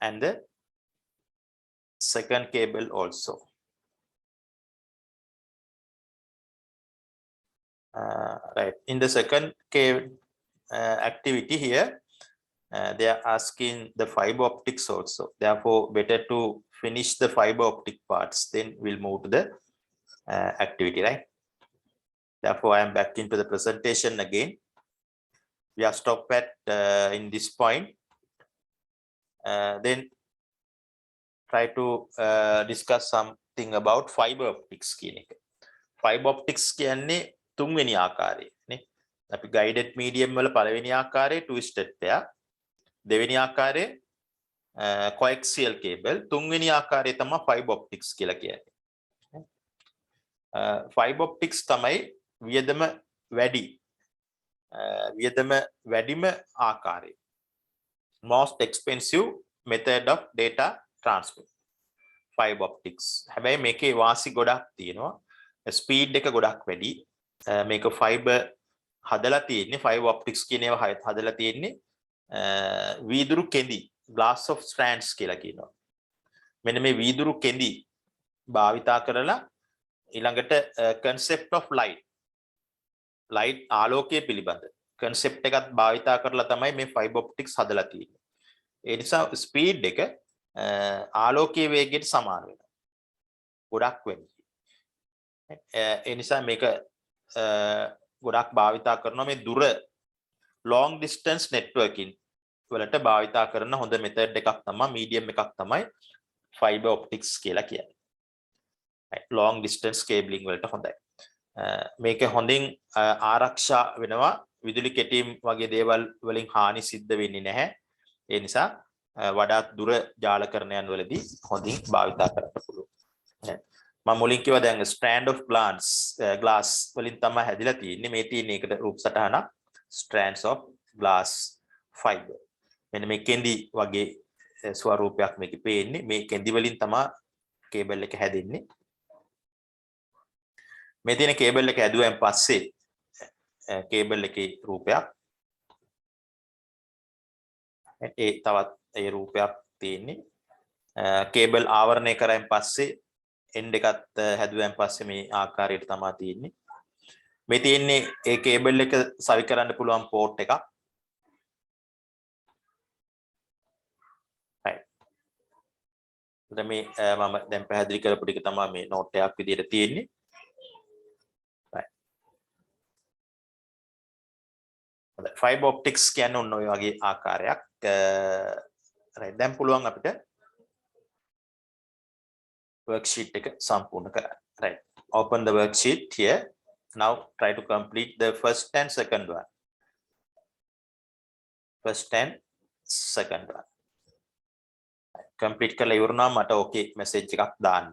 and the second cable also. Right. In the second cable activity here, they are asking the fiber optics also. Therefore, better to finish the fiber optic parts, then we'll move to the activity, right? Therefore, I am back into the presentation again. We are stopped at in this point. Then try to discuss something about fiber optics කියන එක. Fiber optics කියන්නේ තුන්වෙනි ආකාරය නේ. අපි guided medium වල පළවෙනි ආකාරය twisted pair, දෙවෙනි ආකාරය coaxial cable, තුන්වෙනි ආකාරය තමයි fiber optics කියලා කියන්නේ. Fiber optics තමයි වියදම වැඩිම ආකාරය. Most expensive method of data transfer. Fiber optics. හැබැයි මේකේ වාසි ගොඩක් තියෙනවා. ස්පීඩ් එක ගොඩක් වැඩි. මේක fiber හදලා තියෙන්නේ fiber optics කියන ඒවා හදලා තියෙන්නේ වීදුරු කෙඳි glass of strands කියලා කියනවා. මෙන්න මේ වීදුරු කෙඳි භාවිතා කරලා ඊළඟට concept of light ආලෝකයේ පිළිබඳ concept එකත් භාවිතා කරලා තමයි මේ fiber optics හදලා තියෙන්නේ. ඒ නිසා ස්පීඩ් එක ආලෝකයේ වේගයට සමාන වෙනවා. ගොඩක් වැඩි. ඒ නිසා මේක ගොඩක් භාවිතා කරනවා මේ දුර long distance networking වලට භාවිතා කරන හොඳ method එකක් තමයි medium එකක් තමයි fiber optics කියලා කියන්නේ. long distance cabling වලට හොඳයි. මේක හොඳින් ආරක්ෂා වෙනවා විදුලි කෙටීම් වගේ දේවල් වලින් හානි සිද්ධ වෙන්නේ නැහැ. ඒ නිසා වඩාත් දුර ජාලකරණයන් වලදී හොඳින් භාවිතා කරන්න පුළුවන්. මම මුලින් කිව්වා දැන් strand of glass වලින් තමයි හැදිලා තියෙන්නේ. මේ තියෙන එකට රූප සටහනක් strands of glass fiber. මෙන්න මේ කෙඳි වගේ ස්වරූපයක් මේකේ පේන්නේ. මේ කෙඳි වලින් තමයි කේබල් එක හැදෙන්නේ. මේ තියෙන කේබල් එක ඇදුවෙන් පස්සේ කේබල් එකේ රූපයක් ඒ තවත් ඒ රූපයක් තියෙන්නේ. කේබල් ආවරණය කරායින් පස්සේ end එකත් හැදුවෙන් පස්සේ මේ ආකාරයට තමයි තියෙන්නේ. මේ තියෙන්නේ ඒ කේබල් එක සවි කරන්න පුළුවන් පෝට් එකක්. right. මේ මම දැන් පැහැදිලි කරපු ටික තමයි මේ නෝට් එකක් විදියට තියෙන්නේ. fiber optics කියන්නේ ඔන්න ඔය වගේ ආකාරයක්. right. දැන් පුළුවන් අපිට worksheet එක සම්පූර්ණ කරන්න. right. Open the worksheet here. Now try to complete the first and second one. First and second one. Complete කරලා ඉවරනවා මට okay message එකක් දාන්න.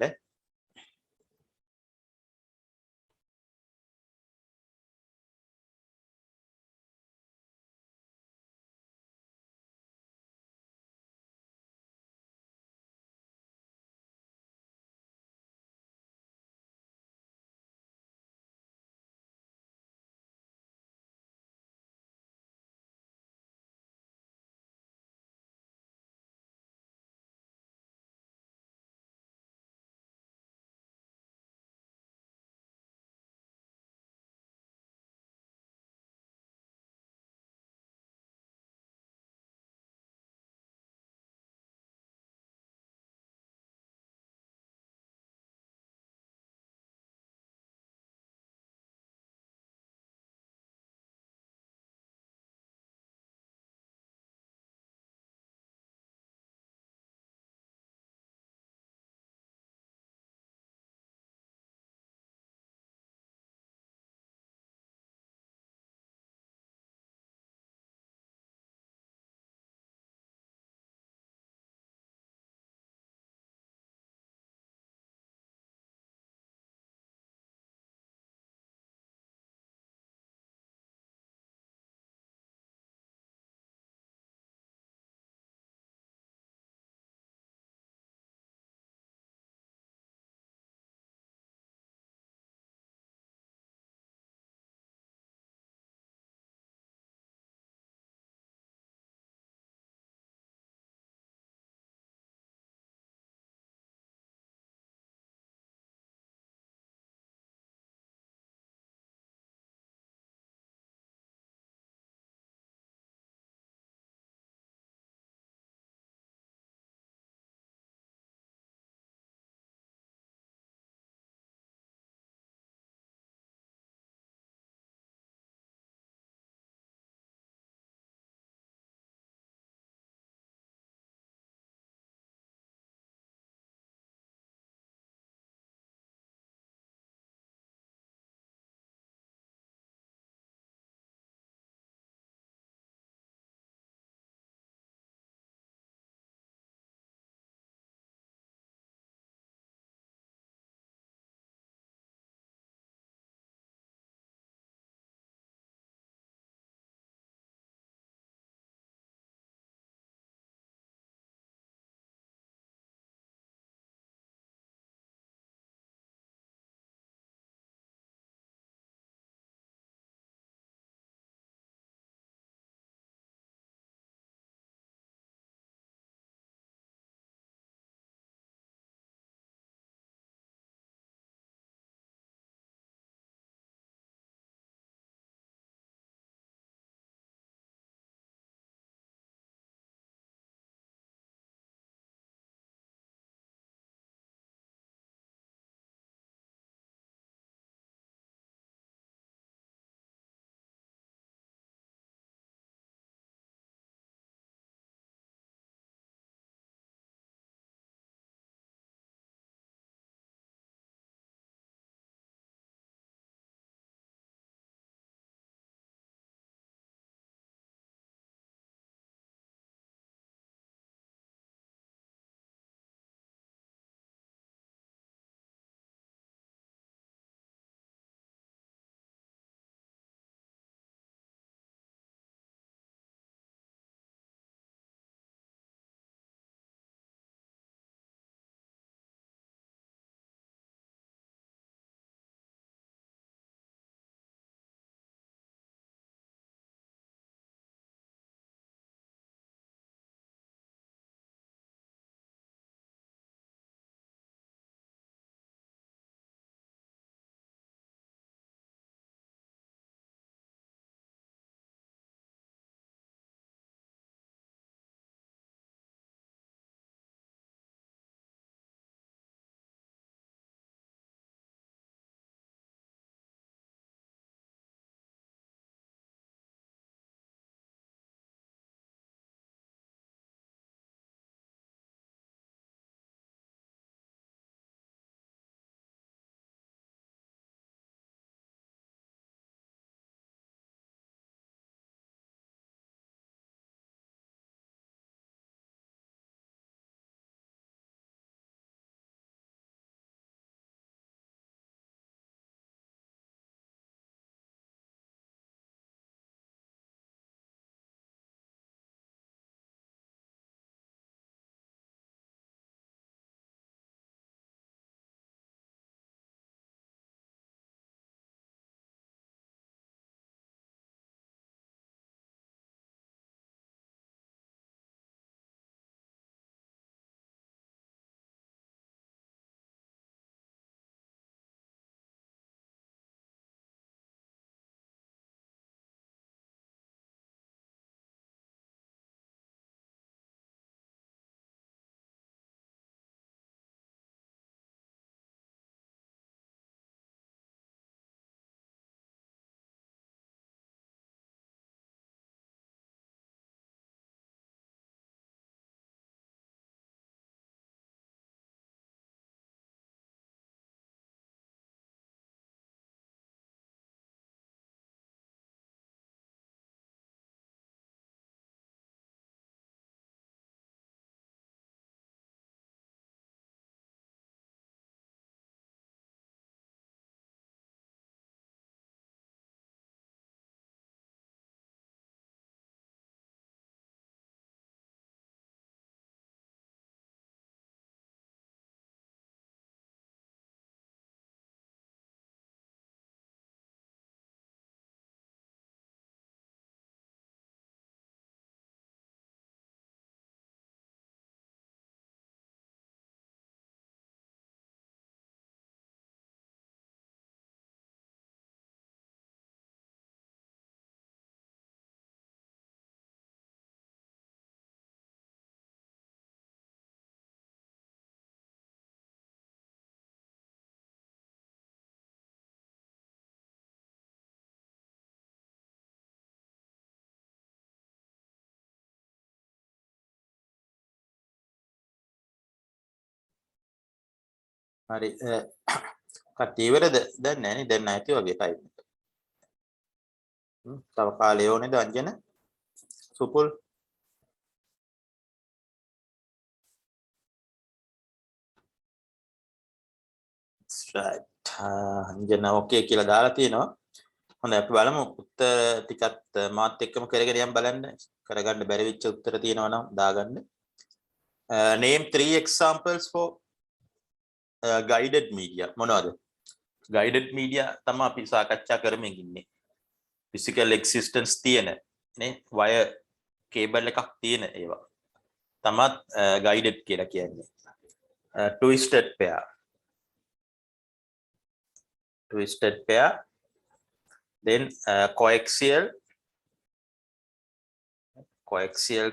හරි කට්ටිය ඉවරද දැන් නෑනේ දැන් නැති වගේ ටයිම් එක. තව කාලේ ඕනේද අංජන සුපුල් right අංජන ඕකේ කියලා දාලා තියෙනවා. හොඳයි අපි බලමු උත්තර ටිකත් මාත් එක්කම කරගෙන යන්න බලන්න. කරගන්න බැරි වෙච්ච උත්තර තියෙනවා නම් දාගන්න. Name 3 examples for guided media. මොනවද? guided media තමයි අපි සාකච්ඡා කරමින් ඉන්නේ. physical existence තියෙන නේ wire cable එකක් තියෙන ඒවා. තමත් guided කියලා කියන්නේ. Twisted pair. Twisted pair. Then coaxial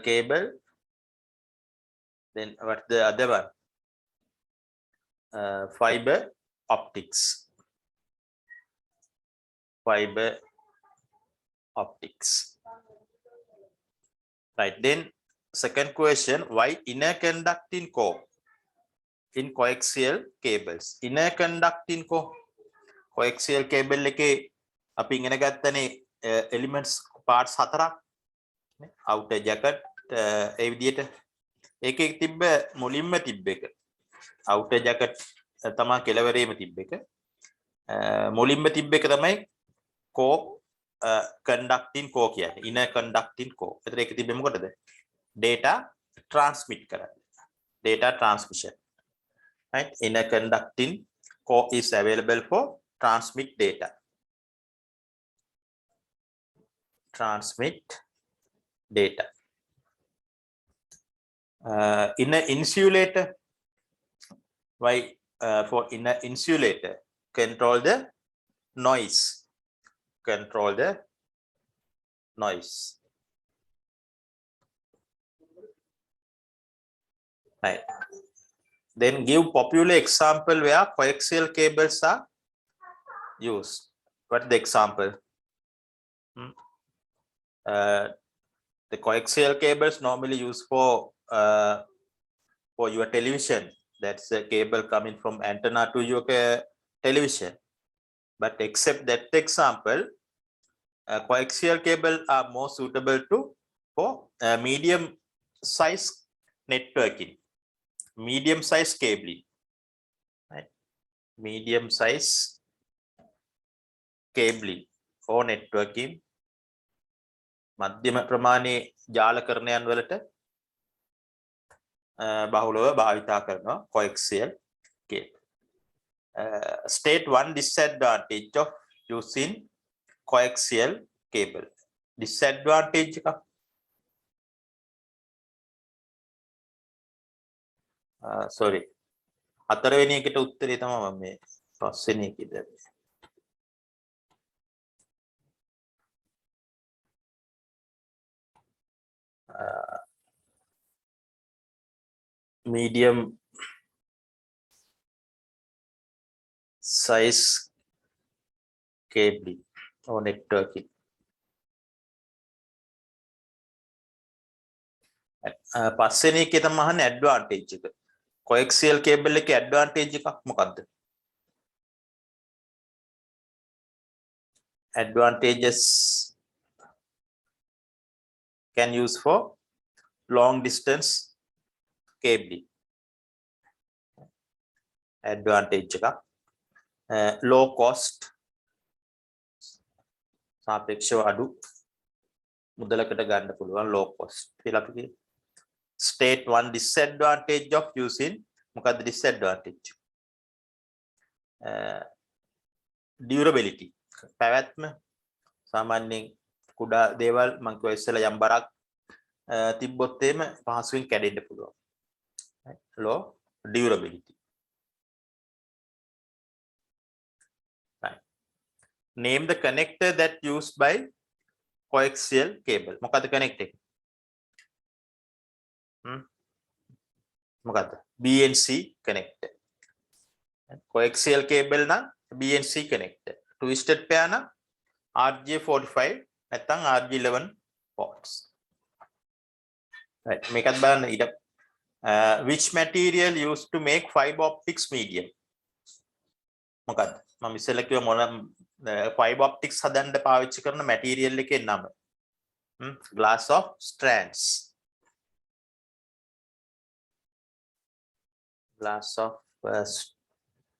cable. Then what's the other one? Fiber optics. Fiber optics. Right. Then second question, why inner conducting core in coaxial cables? Inner conducting core. coaxial cable එකේ අපි ඉගෙන ගත්තනේ elements parts හතරක් නේ outer jacket ඒ විදිහට ඒකේ තිබ්බ මුලින්ම තිබ්බ එක outer jacket තමයි කෙලවරේම තිබ්බ එක මුලින්ම තිබ්බ එක තමයි core conducting core කියන්නේ inner conducting core. ඒතර ඒක තිබ්බේ මොකටද? data transmit කරන්න. data transmission. Right? Inner conducting core is available for transmit data. Transmit data. Inner insulator. Why for inner insulator? Control the noise. Control the noise. Right. Then give popular example where coaxial cables are used. What the example? The coaxial cables normally used for your television. That's a cable coming from antenna to your television. But except that example, coaxial cable are more suitable for medium size networking, medium size cabling, right? Medium size cabling or networking. මධ්‍යම ප්‍රමාණයේ ජාලකරණයන් වලට බහුලව භාවිතා කරනවා coaxial cable. State one disadvantage of using coaxial cable. Disadvantage එක sorry හතරවෙනි එකට උත්තරේ තමයි මම මේ පස්වෙනි එකේ දැම්මේ. medium size cabling or networking. පස්වෙනි එකේ තමයි අහන්නේ advantage එක. coaxial cable එකේ advantage එකක් මොකක්ද? Advantages can use for long distance cabling. Advantage එක low cost සාපේක්ෂව අඩු මුදලකට ගන්න පුළුවන් low cost කියලා අපි කියනවා. State one disadvantage of using මොකක්ද disadvantage? durability පැවැත්ම සාමාන්‍යයෙන් කුඩා දේවල් මම කිව්වා ඉස්සෙල්ලා යම් බරක් තිබ්බොත් එහෙම පහසුවෙන් කැඩෙන්න පුළුවන්. Low durability. Right. Name the connector that used by coaxial cable. මොකද්ද connector? මොකද්ද? BNC connector. coaxial cable නම් BNC connector. Twisted pair නම් RJ45 නැත්නම් RJ11 ports. Right. මේකත් බලන්න ඊට which material used to make fiber optics medium? මොකක්ද මම ඉස්සෙල්ලා කිව්ව මොන fiber optics හදන්න පාවිච්චි කරන material එකේ නම glass of strands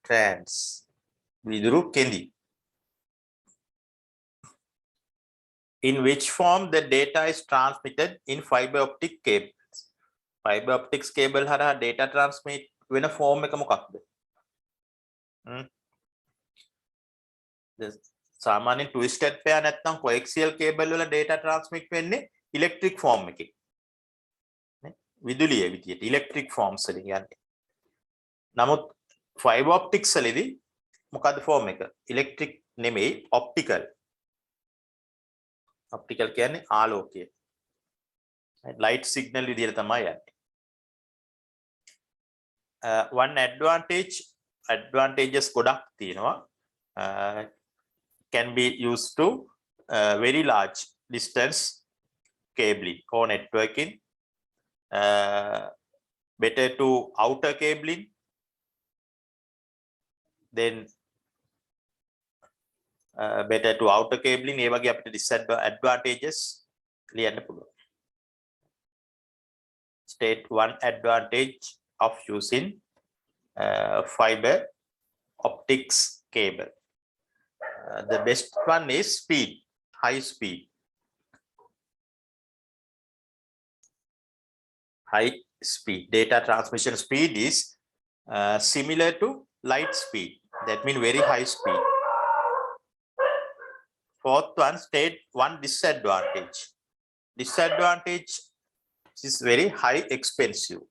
strands විදුරු කෙඳි in which form the data is transmitted in fiber optic cables fiber optics cable හරහා data transmit වෙන form එක මොකක්ද සාමාන්‍යයෙන් twisted pair නැත්නම් coaxial cable වල data transmit වෙන්නේ electric form එකකින් නේ විදුලිය විදියට electric forms වලින් යන්නේ නමුත් fiber optics වලදී මොකද්ද form එක electric නෙමෙයි optical කියන්නේ ආලෝකය light signal විදියට තමයි යන්නේ one advantages ගොඩක් තියෙනවා can be used to very large distance cabling or networking better to outer cabling then better to outer cabling ඒ වගේ අපිට disadvantages ලියන්න පුළුවන් state one advantage of using fiber optics cable the best one is speed high speed data transmission speed is similar to light speed that means very high speed fourth one state one disadvantage is very expensive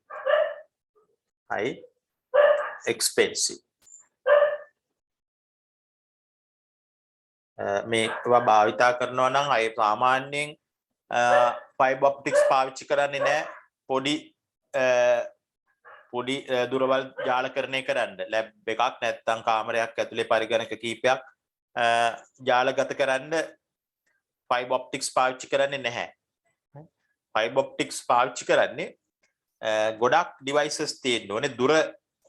මේවා භාවිතා කරනවා නම් අය සාමාන්‍යයෙන් fiber optics පාවිච්චි කරන්නේ නැහැ පොඩි දුරවල් ජාලකරණය කරන්න ලැබ් එකක් නැත්නම් කාමරයක් ඇතුලේ පරිගණක කීපයක් ජාලගත කරන්න fiber optics පාවිච්චි කරන්නේ නැහැ fiber optics පාවිච්චි කරන්නේ ගොඩක් devices තියෙන්න ඕනේ දුර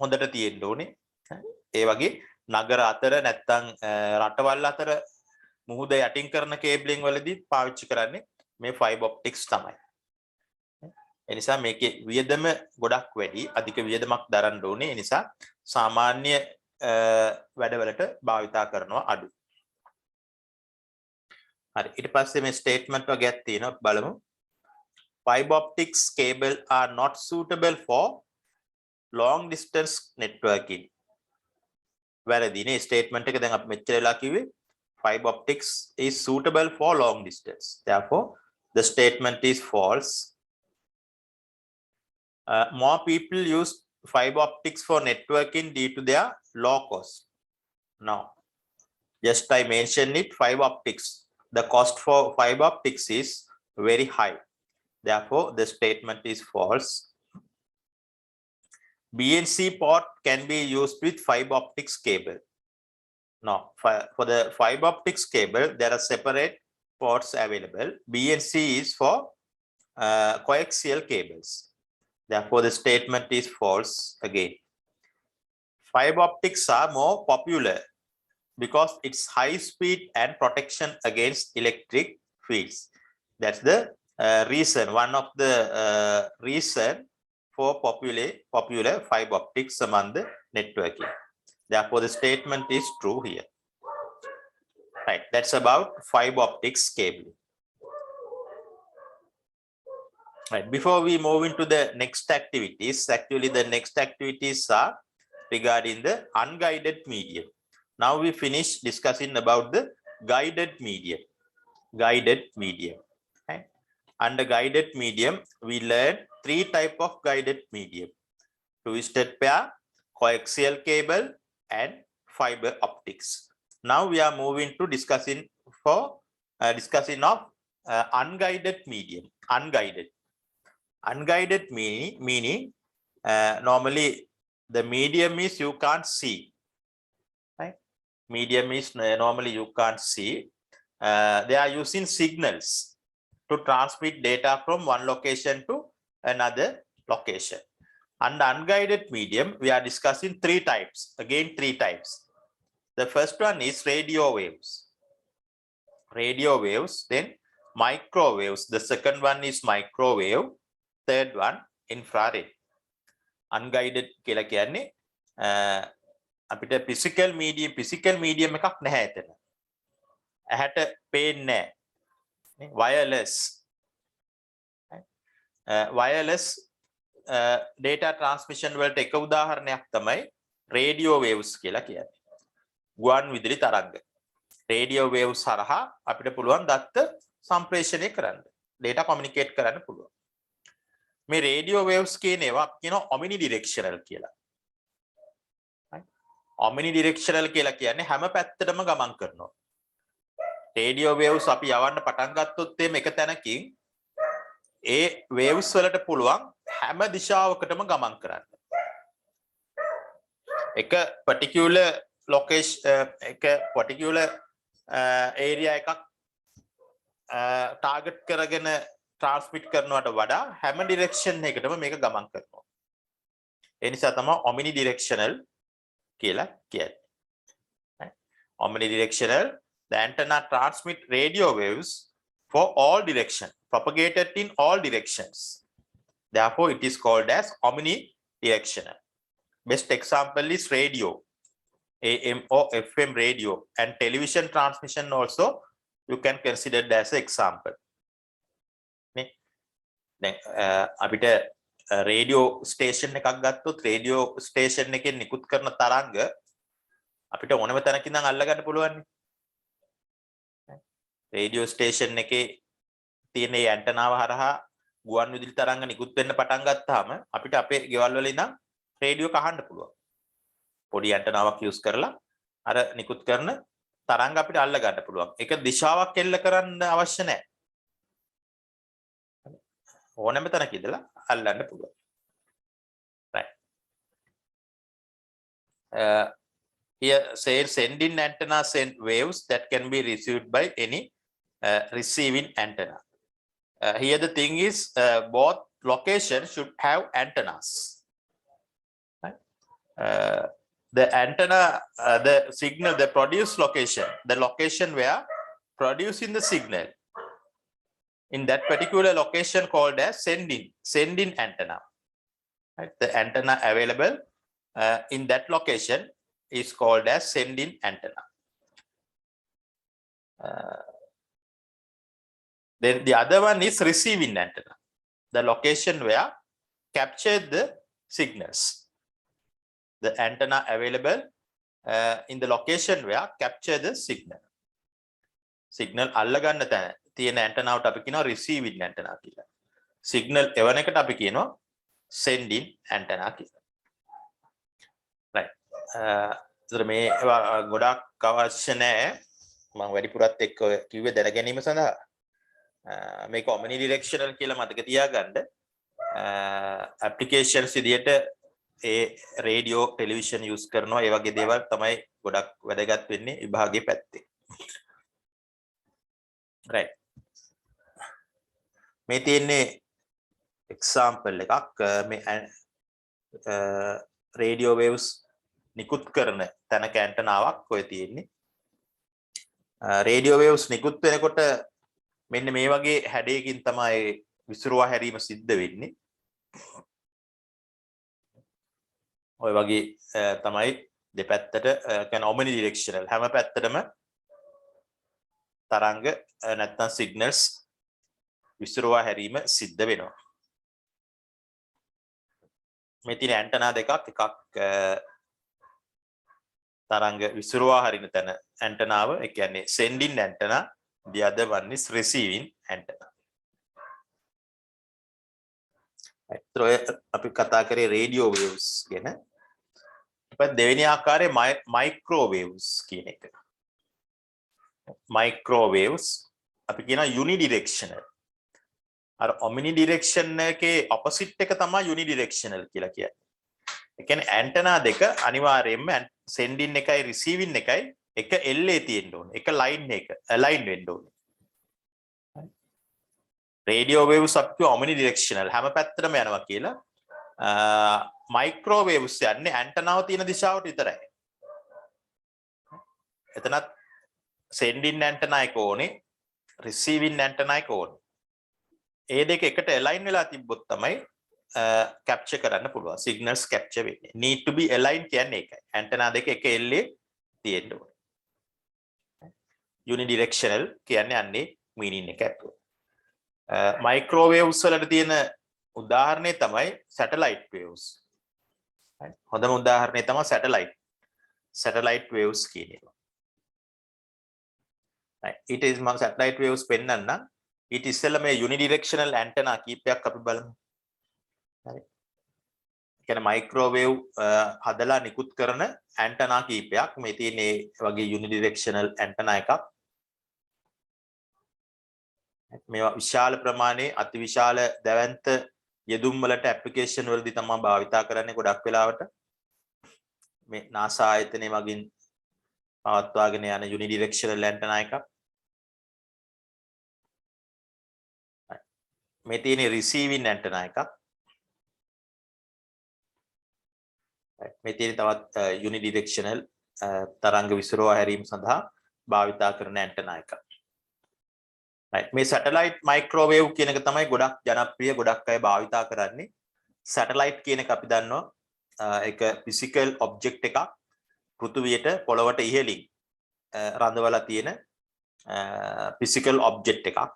හොඳට තියෙන්න ඕනේ ඒ වගේ නගර අතර නැත්නම් රටවල් අතර මුහුද යටින් කරන කේබලින් වලදී පාවිච්චි කරන්නේ මේ fiber optics තමයි. ඒ නිසා මේකේ වියදම ගොඩක් වැඩි, අධික වියදමක් දරන්න ඕනේ. ඒ නිසා සාමාන්‍ය වැඩවලට භාවිතා කරනවා අඩු. හරි ඊට පස්සේ මේ ස්ටේට්මන්ට් වගේක් තියෙනවා බලමු. Fiber optics cable are not suitable for long distance networking. වැරදිනේ ස්ටේට්මන්ට් එක දැන් අපි මෙච්චර වෙලා කිව්වේ fiber optics is suitable for long distance. Therefore, the statement is false. More people use fiber optics for networking due to their low cost. Now, just I mentioned it, fiber optics. The cost for fiber optics is very high. Therefore, the statement is false. BNC port can be used with fiber optics cable. Now, for the fiber optics cable, there are separate ports available. BNC is for coaxial cables. Therefore, the statement is false again. Fiber optics are more popular because it's high speed and protection against electric fields. That's the reason, one of the reason for popular fiber optics among the networking. Therefore, the statement is true here. Right, that's about fiber optics cabling. Right, before we move into the next activities, actually the next activities are regarding the unguided medium. Now we finish discussing about the guided medium. Right? Under guided medium, we learn 3 types of guided medium: twisted pair, coaxial cable, and fiber optics. Now we are moving to discussing of unguided medium. Unguided meaning normally the medium is you can't see. Right? Medium is normally you can't see. They are using signals to transmit data from one location to another location. Under unguided medium, we are discussing 3 types. Again, 3 types. The first one is radio waves. Radio waves, then microwaves. The second one is microwave. Third one infrared. Unguided කියලා කියන්නේ අපිට physical medium එකක් නැහැ එතන. ඇහැට පේන්නේ නැහැ. Wireless. Wireless data transmission වලට එක උදාහරණයක් තමයි radio waves කියලා කියන්නේ. ගුවන් විදුලි තරංග. radio waves හරහා අපිට පුළුවන් දත්ත සම්ප්‍රේෂණය කරන්න. data communicate කරන්න පුළුවන්. මේ radio waves කියන ඒවා කියනවා omnidirectional කියලා. omnidirectional කියලා කියන්නේ හැම පැත්තටම ගමන් කරනවා. radio waves අපි යවන්න පටන් ගත්තොත් එimhe එක තැනකින් ඒ waves වලට පුළුවන් හැම දිශාවකටම ගමන් කරන්න. එක particular location එක particular area එකක් target කරගෙන transmit කරනවට වඩා හැම direction එකකටම මේක ගමන් කරනවා. ඒ නිසා තමයි omnidirectional කියලා කියන්නේ. Omnidirectional, the antenna transmit radio waves for all directions, propagated in all directions. Therefore, it is called as omnidirectional. Best example is radio, AM or FM radio, and television transmission also you can consider it as an example. අපිට radio station එකක් ගත්තොත් radio station එකෙන් නිකුත් කරන තරංග අපිට ඕනම තැනකින් ඉඳන් අල්ල ගන්න පුළුවන්. radio station එකේ තියෙන ඒ ඇන්ටනාව හරහා ගුවන් විදුලි තරංග නිකුත් වෙන්න පටන් ගත්තාම අපිට අපේ ගෙවල් වල ඉඳන් රේඩියෝ එක අහන්න පුළුවන්. පොඩි ඇන්ටනාවක් යූස් කරලා අර නිකුත් කරන තරංග අපිට අල්ල ගන්න පුළුවන්. ඒක දිශාවක් එල්ල කරන්න අවශ්‍ය නැහැ. ඕනෑම තැනක ඉඳලා අල්ලන්න පුළුවන්. right. Here says sending antenna send waves that can be received by any receiving antenna. Here the thing is both locations should have antennas. Right? The antenna, the signal, the produce location, the location where producing the signal, in that particular location called as sending antenna. Right? The antenna available in that location is called as sending antenna. Then the other one is receiving antenna, the location where capture the signals. The antenna available in the location where capture the signal. Signal අල්ලගන්න තැන තියෙන ඇන්ටනාවට අපි කියනවා receiving antenna කියලා. Signal එවන එකට අපි කියනවා sending antenna කියලා. right. ඒතර මේ ගොඩක් අවශ්‍ය නැහැ. මම වැඩිපුරත් එක්ක කිව්වේ දැන ගැනීම සඳහා. මේක omnidirectional කියලා මතක තියාගන්න. applications විදියට ඒ radio television use කරනවා. ඒ වගේ දේවල් තමයි ගොඩක් වැදගත් වෙන්නේ විභාගයේ පැත්තේ. right. මේ තියෙන්නේ example එකක්. මේ radio waves නිකුත් කරන තැනක ඇන්ටනාවක් ඔය තියෙන්නේ. radio waves නිකුත් වෙනකොට මෙන්න මේ වගේ හැඩයකින් තමයි විසිරුවා හැරීම සිද්ධ වෙන්නේ. ඔය වගේ තමයි දෙපැත්තට කියන omnidirectional හැම පැත්තටම තරංග නැත්නම් signals විසිරුවා හැරීම සිද්ධ වෙනවා. මේ තියෙන ඇන්ටනා දෙකක් තරංග විසිරුවා හරින තැන ඇන්ටනාව ඒ කියන්නේ sending antenna, the other one is receiving antenna. අපි කතා කරේ radio waves ගැන. ඊපස්සේ දෙවෙනි ආකාරයේ microwaves කියන එක. microwaves අපි කියනවා unidirectional. අර omnidirectional එකේ opposite එක තමයි unidirectional කියලා කියන්නේ. ඒ කියන්නේ ඇන්ටනා දෙක අනිවාර්යයෙන්ම sending එකයි receiving එකයි එක LA තියෙන්න ඕනේ. එක line එක align වෙන්න ඕනේ. radio waves අපි omnidirectional හැම පැත්තටම යනවා කියලා. microwaves යන්නේ ඇන්ටනාව තියෙන දිශාවට විතරයි. එතනත් sending antenna එක ඕනේ receiving antenna එක ඕනේ. ඒ දෙක එකට align වෙලා තිබ්බොත් තමයි capture කරන්න පුළුවන්. signals capture වෙන්නේ. need to be aligned කියන්නේ ඒකයි. antenna දෙක එක එල්ලේ තියෙන්න ඕනේ. unidirectional කියන්නේ අන්නේ meaning එක ඇතුළේ. microwaves වලට තියෙන උදාහරණය තමයි satellite waves. හොඳම උදාහරණය තමයි satellite waves කියන එක. ඊට මම satellite waves පෙන්නන්න. ඊට ඉස්සෙල්ලා මේ unidirectional antenna කීපයක් අපි බලමු. හරි. කියන්නේ microwave හදලා නිකුත් කරන antenna කීපයක්. මේ තියෙන වගේ unidirectional antenna එකක්. මේවා විශාල ප්‍රමාණයේ අතිවිශාල දැවැන්ත යෙදුම් වලට ඇප්ලිකේෂන් වලදී තමයි භාවිතා කරන්නේ ගොඩක් වෙලාවට. මේ NASA ආයතනයේ මගින් පවත්වාගෙන යන unidirectional antenna එකක්. මේ තියෙන receiving antenna එකක්. මේ තියෙන තවත් unidirectional තරංග විසිරවා හැරීම සඳහා භාවිතා කරන antenna එකක්. මේ satellite microwave කියන එක තමයි ගොඩක් ජනප්‍රිය ගොඩක් අය භාවිතා කරන්නේ. satellite කියන එක අපි දන්නවා ඒක physical object එකක් පෘථුවියට පොළවට ඉහළින් රඳවලා තියෙන physical object එකක්.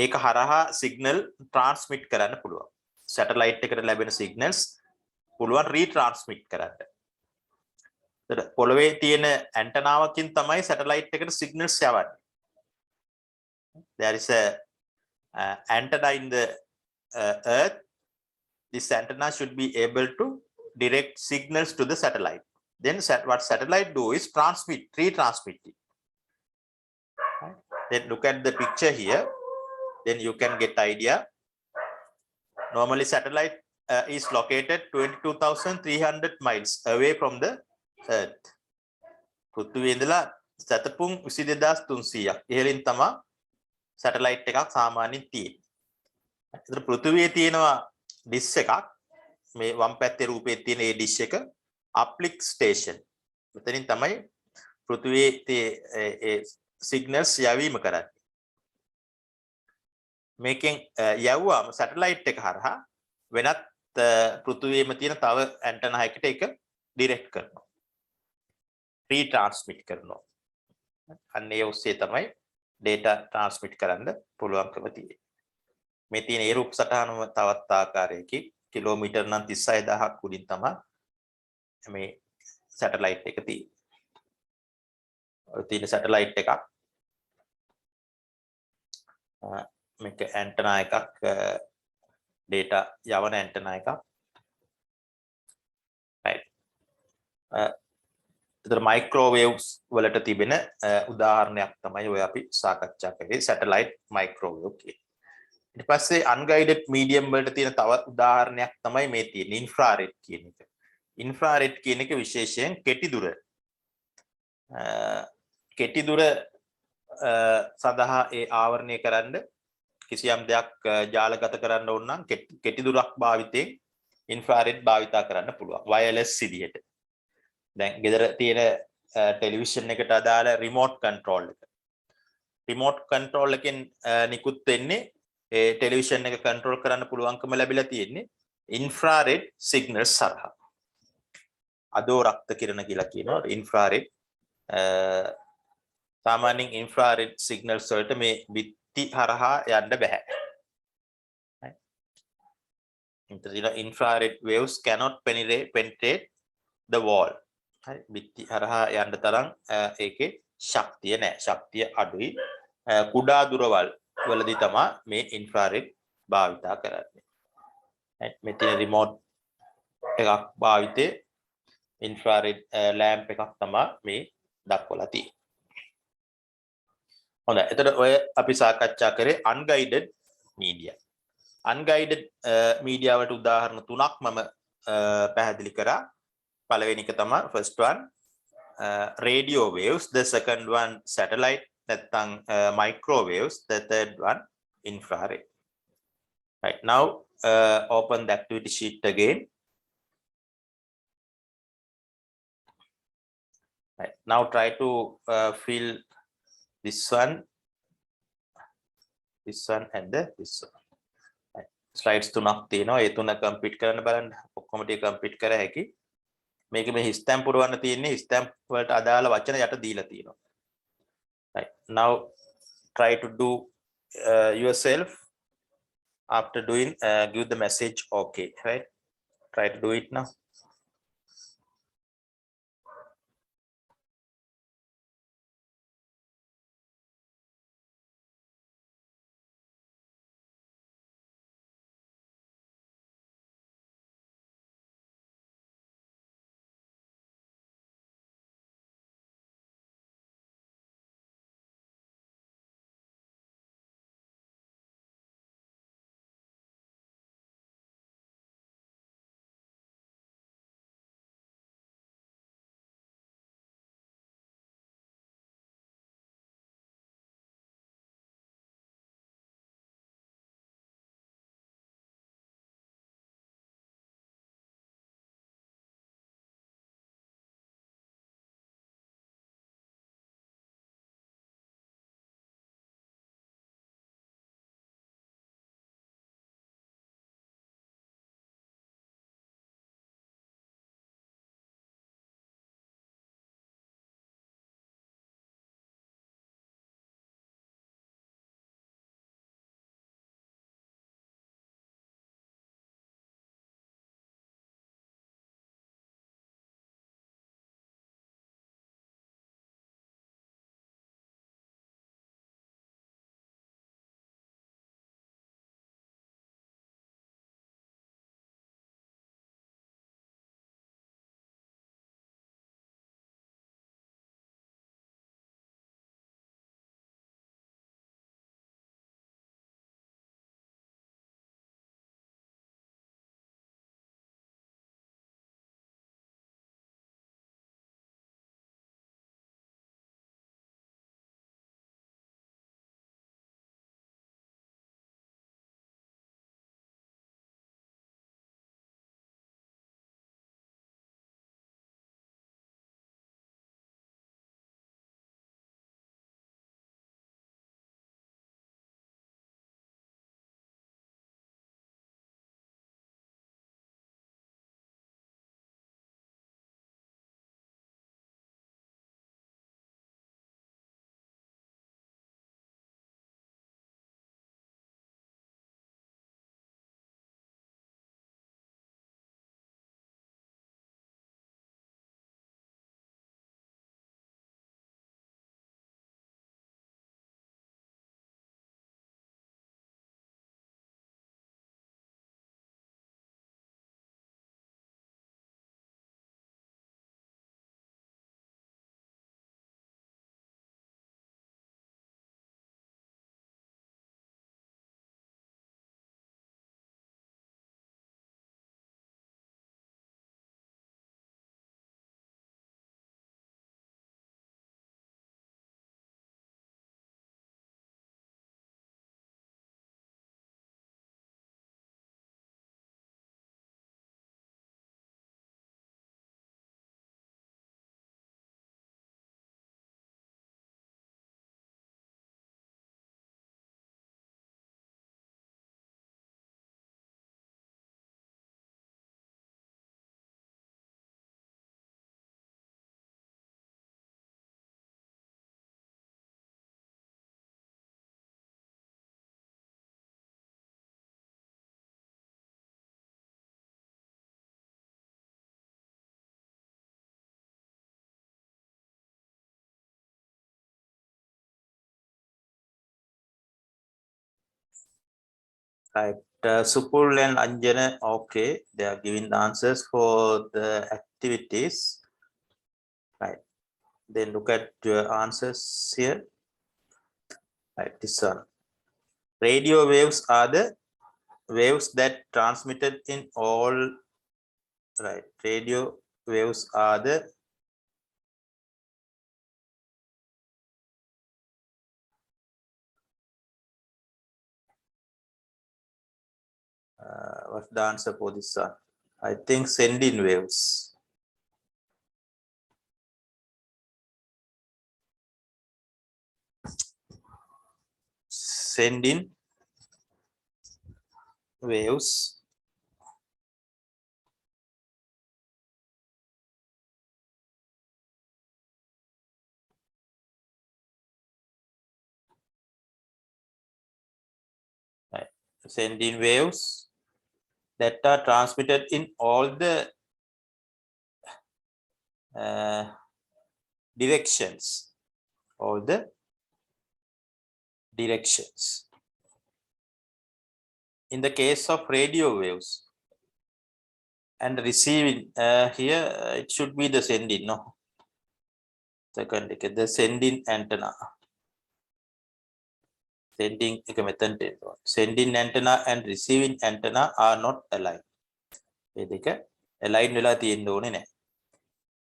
ඒක හරහා signal transmit කරන්න පුළුවන්. satellite එකට ලැබෙන signals පුළුවන් retransmit කරන්න. ඒතර පොළවේ තියෙන ඇන්ටනාවකින් තමයි satellite එකට signals යවන්නේ. There is a antenna in the earth. This antenna should be able to direct signals to the satellite. Then what satellite do is retransmit it. Right? Then look at the picture here. Then you can get idea. Normally satellite is located 22,300 miles away from the earth. පෘථිවිය ඉඳලා සතපුම් 22,300ක් ඉහළින් තමයි satellite එකක් සාමාන්‍යයෙන් තියෙන්නේ. ඒතර පෘථිවියේ තියෙනවා dish එකක්. මේ වම් පැත්තේ රූපේ තියෙන ඒ dish එක uplink station. මෙතනින් තමයි පෘථිවියේ signals යවීම කරන්නේ. මේකෙන් යවුවාම satellite එක හරහා වෙනත් පෘථිවියේම තියෙන තව antenna එකකට ඒක direct කරනවා. retransmit කරනවා. අන්න ඒ ඔස්සේ තමයි data transmit කරන්න පුළුවන්කම තියෙන්නේ. මේ තියෙන ඒ රූප සටහනම තවත් ආකාරයකින් කිලෝමීටර් නම් 36000ක් උඩින් තමයි මේ satellite එක තියෙන්නේ. ඔය තියෙන satellite එකක් මේක antenna එකක් data යවන antenna එකක්. right. ඒතර microwaves වලට තිබෙන උදාහරණයක් තමයි ඔය අපි සාකච්ඡා කරේ satellite microwave කියන්නේ. ඊට පස්සේ unguided medium වලට තියෙන තව උදාහරණයක් තමයි මේ තියෙන්නේ infrared කියන එක. infrared කියන එක විශේෂයෙන් කෙටි දුර සඳහා ඒ ආවරණය කරන්න කිසියම් දෙයක් ජාලගත කරන්න ඕන නම් කෙටි දුරක් භාවිතයෙන් infrared භාවිතා කරන්න පුළුවන් wireless විදියට. දැන් ගෙදර තියෙන ටෙලිවිෂන් එකට අදාළ රිමෝට් කන්ට්‍රෝල් එක. රිමෝට් කන්ට්‍රෝල් එකෙන් නිකුත් වෙන්නේ ඒ ටෙලිවිෂන් එක කන්ට්‍රෝල් කරන්න පුළුවන්කම ලැබිලා තියෙන්නේ ඉන්ෆ්‍රාරෙඩ් සිග්නල්ස් හරහා. අදෝ රක්ත කිරණ කියලා කියනවා ඉන්ෆ්‍රාරෙඩ්. සාමාන්‍යයෙන් ඉන්ෆ්‍රාරෙඩ් සිග්නල්ස් වලට මේ බිත්ති හරහා යන්න බෑ. infrared waves cannot penetrate the wall. හරි බිත්ති හරහා යන්න තරම් ඒකේ ශක්තිය නැහැ. ශක්තිය අඩුයි. කුඩා දුරවල් වලදී තමයි මේ ඉන්ෆ්‍රාරෙඩ් භාවිතා කරන්නේ. මෙතන රිමෝට් එකක් භාවිතේ ඉන්ෆ්‍රාරෙඩ් ලැම්ප් එකක් තමයි මේ දක්වලා තියෙන්නේ. හොඳයි. එතකොට ඔය අපි සාකච්ඡා කරේ unguided media. unguided media වලට උදාහරණ තුනක් මම පැහැදිලි කරා. පළවෙනි එක තමයි first one radio waves, the second one satellite, නැත්නම් microwaves, the third one infrared. Right, now open the activity sheet again. Right, Now try to fill this one, and this one. Right. Slides තුනක් තියෙනවා. ඒ තුන complete කරන්න බලන්න. ඔක්කොම ටික complete කර හැකි. මේක මේ stamp පුරවන්න තියෙන්නේ stamp වලට අදාළ වචන යට දීලා තියෙනවා. Right. Now try to do yourself. After doing, give the message okay. Right. Try to do it now. Right. Supul and Anjana, okay. They are giving the answers for the activities. Right. Then look at your answers here. Right. This one. Radio waves are the waves that transmitted in all. Right. Radio waves are the what's the answer for this one? I think sending waves. sending waves sending waves that are transmitted in all the directions. All the directions. In the case of radio waves and receiving, here it should be the sending, no? Second, the sending antenna. Sending antenna and receiving antenna are not aligned. Aligned.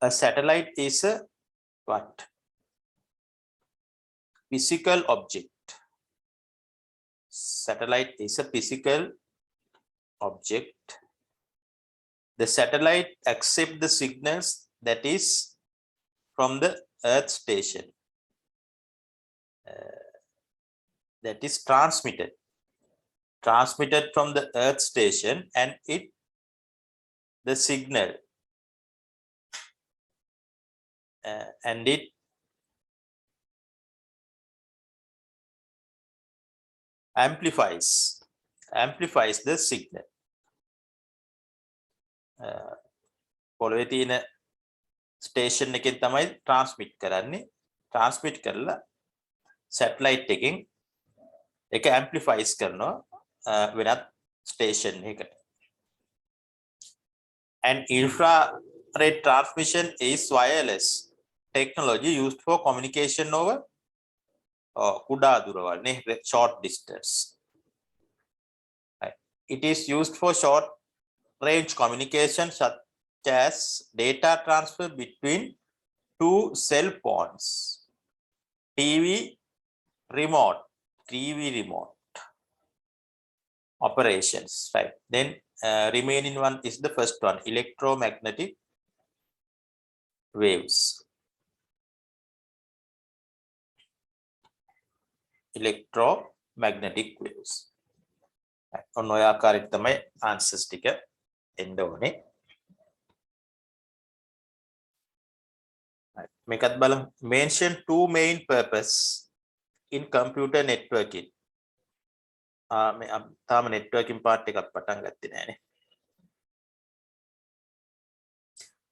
A satellite is a what? Physical object. Satellite is a physical object. The satellite accepts the signals that is from the Earth station. That is transmitted from the Earth station, and the signal and it amplifies the signal. පොළවේ තියෙන station එකෙන් තමයි transmit කරන්නේ. Transmit කරලා satellite එකෙන් ඒක ඇම්ප්ලිෆයිස් කරනවා වෙනත් ස්ටේෂන් එකකට. And infrared transmission is wireless technology used for communication over කුඩා දුරවල් නේ, short distance. Right. It is used for short range communication such as data transfer between two cell phones, TV remote operations, right? Then remaining one is the first one, electromagnetic waves. Electromagnetic waves. ඔන්න ඔය ආකාරයට තමයි answers ටික එන්න ඕනේ. මේකත් බලමු. Mention two main purpose in computer networking. මේ තාම networking part එකක් පටන් ගත්තේ නෑනේ.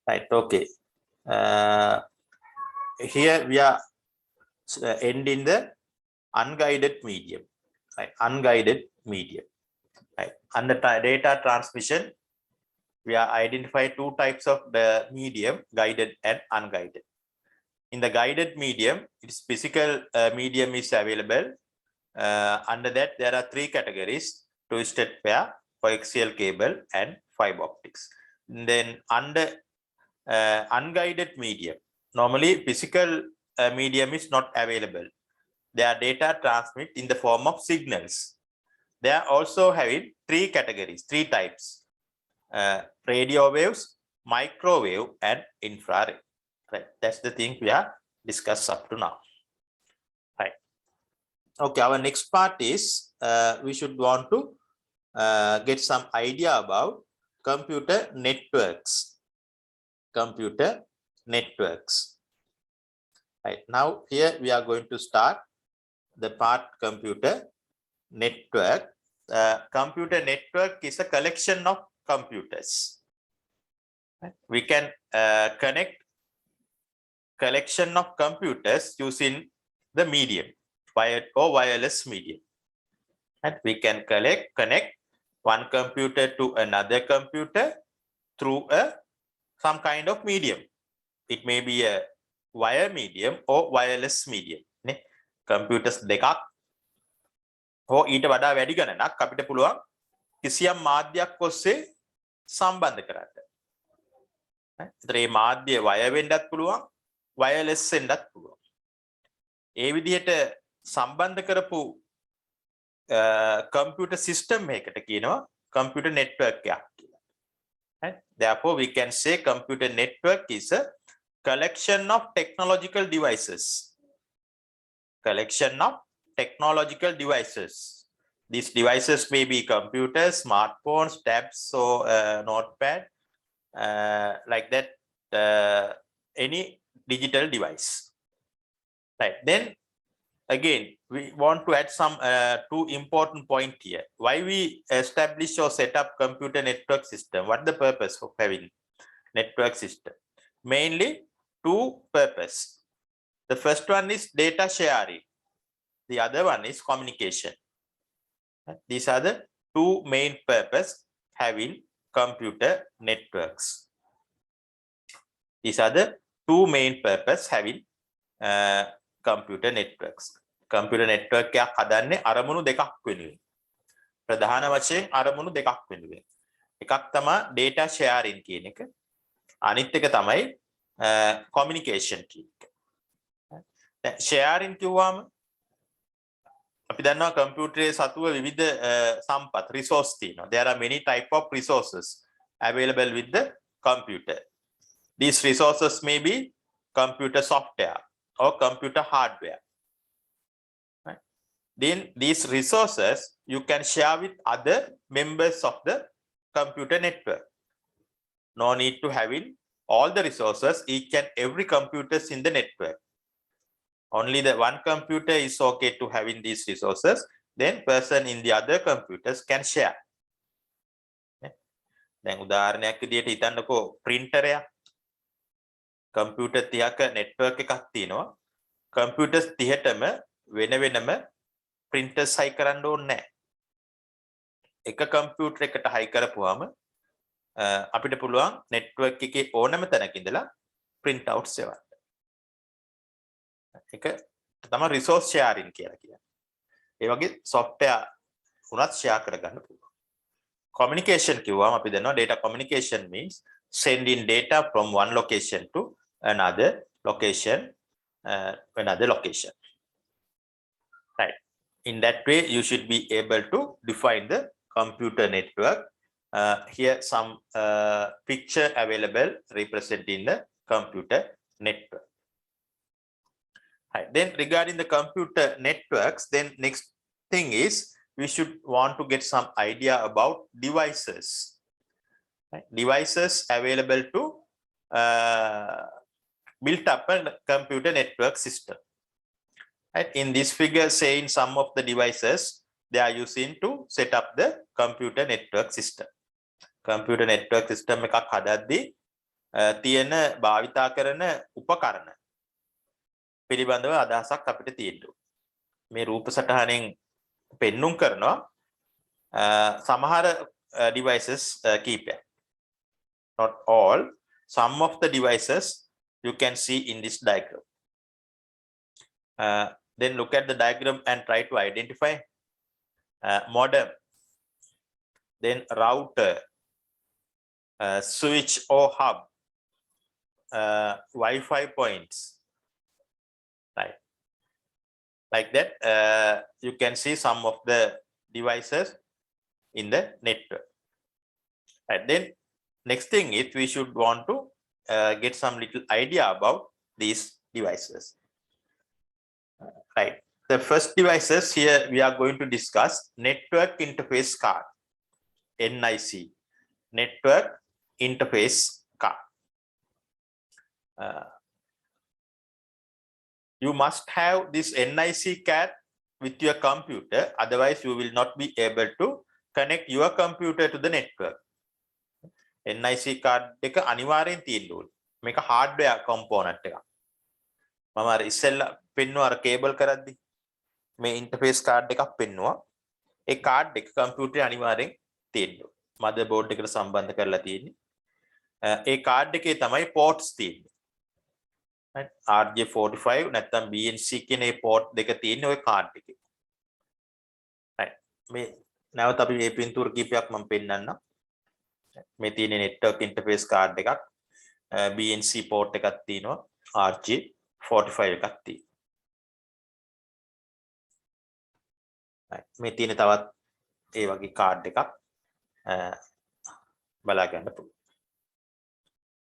Right, okay. Here we are ending the unguided medium. Right, unguided medium. Right. Under data transmission, we are identify two types of the medium, guided and unguided. In the guided medium, its physical medium is available. Under that, there are three categories: twisted pair, coaxial cable, and fiber optics. And then under unguided medium, normally physical medium is not available. Their data transmit in the form of signals. They are also having three categories, three types: radio waves, microwave, and infrared. Right, that's the thing we are discussed up to now. Right. Okay, our next part is we should want to get some idea about computer networks. Right, now here we are going to start the part computer network. Computer network is a collection of computers. Right? We can connect collection of computers using the medium, wired or wireless medium. And we can connect one computer to another computer through some kind of medium. It may be a wire medium or wireless medium. Computers දෙකක් හෝ ඊට වඩා වැඩි ගණනක් අපිට පුළුවන් කිසියම් මාධ්‍යයක් ඔස්සේ සම්බන්ධ කරන්න. ඒතර මේ මාධ්‍ය වයර් වෙන්නත් පුළුවන්, වයර්ලෙස් වෙන්නත් පුළුවන්. ඒ විදිහට සම්බන්ධ කරපු computer system එකකට කියනවා computer network එකක් කියලා. Right? Therefore, we can say computer network is a collection of technological devices. Collection of technological devices. These devices may be computers, smartphones, tabs, or notepad, like that, any digital device. Right. Then again, we want to add some two important point here. Why we establish or set up computer network system? What the purpose of having network system? Mainly two purpose. The first one is data sharing. The other one is communication. These are the two main purpose having computer networks. These are the two main purpose having computer networks. Computer network එකක් හදන්නේ අරමුණු දෙකක් වෙනුවෙන්. ප්‍රධාන වශයෙන් අරමුණු දෙකක් වෙනුවෙන්. එකක් තමයි data sharing කියන එක. අනිත් එක තමයි communication කියන එක. දැන් sharing කිව්වම අපි දන්නවා කම්පියුටරයේ සතුව විවිධ සම්පත් resource තියෙනවා. There are many type of resources available with the computer. These resources may be computer software or computer hardware. Right? Then these resources you can share with other members of the computer network. No need to having all the resources, each and every computers in the network. Only the one computer is okay to having these resources. Then person in the other computers can share. දැන් උදාහරණයක් විදිහට හිතන්නකෝ printer එකක්. computer 30ක network එකක් තියෙනවා. computers 30ටම වෙන වෙනම printers හයි කරන්න ඕනේ නැහැ. එක computer එකට හයි කරපුවාම අපිට පුළුවන් network එකේ ඕනම තැනක ඉඳලා print out සෙවන්න. ඒක තමයි resource sharing කියලා කියන්නේ. ඒ වගේ software උනත් share කරගන්න පුළුවන්. Communication කිව්වම අපි දන්නවා data communication means sending data from one location to another location. Right. In that way, you should be able to define the computer network. Here, some picture available representing the computer network. Right. Then, regarding the computer networks, then next thing is we should want to get some idea about devices. Right. Devices available to build up a computer network system. Right. In this figure, saying some of the devices they are using to set up the computer network system. Computer network system එකක් හදද්දී තියෙන භාවිතා කරන උපකරණ පිළිබඳව අදහසක් අපිට තියෙනවා. මේ රූප සටහනෙන් පෙන්눔 කරනවා සමහර devices කීපයක්. Not all, some of the devices you can see in this diagram. Then look at the diagram and try to identify modem, then router, switch or hub, Wi-Fi points. Right. Like that, you can see some of the devices in the network. Right. Then next thing is we should want to get some little idea about these devices. Right. The first devices here we are going to discuss network interface card, NIC, network interface card. You must have this NIC card with your computer, otherwise you will not be able to connect your computer to the network. NIC card එක අනිවාර්යෙන් තියෙන්න ඕනේ. මේක hardware component එකක්. මම අර ඉස්සෙල්ලා පෙන්නුවා අර කේබල් කරද්දි මේ interface card එකක් පෙන්නුවා. ඒ card එක computer අනිවාර්යෙන් තියෙන්න ඕනේ. motherboard එකට සම්බන්ධ කරලා තියෙන්නේ. ඒ card එකේ තමයි ports තියෙන්නේ. right, RJ45 නැත්නම් BNC කියන ඒ port දෙක තියෙන්නේ ওই card එකේ. right, මේ නැවත අපි මේ පින්තූර කීපයක් මම පෙන්නන්නම්. මේ තියෙන network interface card එකක්, BNC port එකක් තියෙනවා, RJ45 එකක් තියෙනවා. right, මේ තියෙන තවත් ඒ වගේ card එකක් බලා ගන්න පුළුවන්.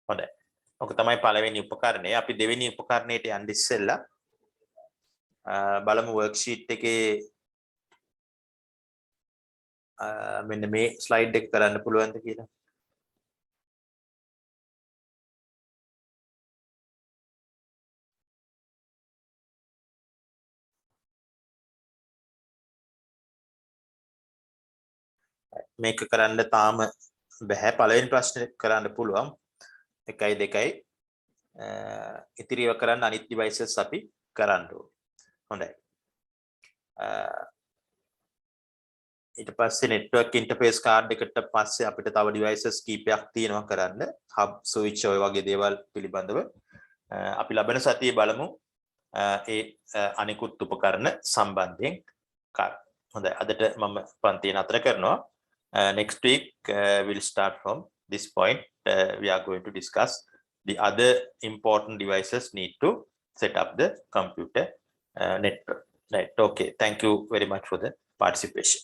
හොඳයි. ඔක තමයි පළවෙනි උපකරණය. අපි දෙවෙනි උපකරණයට යන්න ඉස්සෙල්ලා බලමු worksheet එකේ මෙන්න මේ slide එක කරන්න පුළුවන්ද කියලා. මේක කරන්න තාම බෑ. පළවෙනි ප්‍රශ්නේ කරන්න පුළුවන්. 1යි 2යි ඉතිරිව කරන්න අනිත් devices අපි කරන්න ඕනේ. හොඳයි. ඊට පස්සේ network interface card එකට පස්සේ අපිට තව devices කීපයක් තියෙනවා කරන්න. hub switch ඔය වගේ දේවල් පිළිබඳව අපි ලබන සතියේ බලමු. ඒ අනිකුත් උපකරණ සම්බන්ධයෙන් හොඳයි. අදට මම පන්තිය නතර කරනවා. Next week we'll start from this point. We are going to discuss the other important devices need to set up the computer network. Right. Okay. Thank you very much for the participation.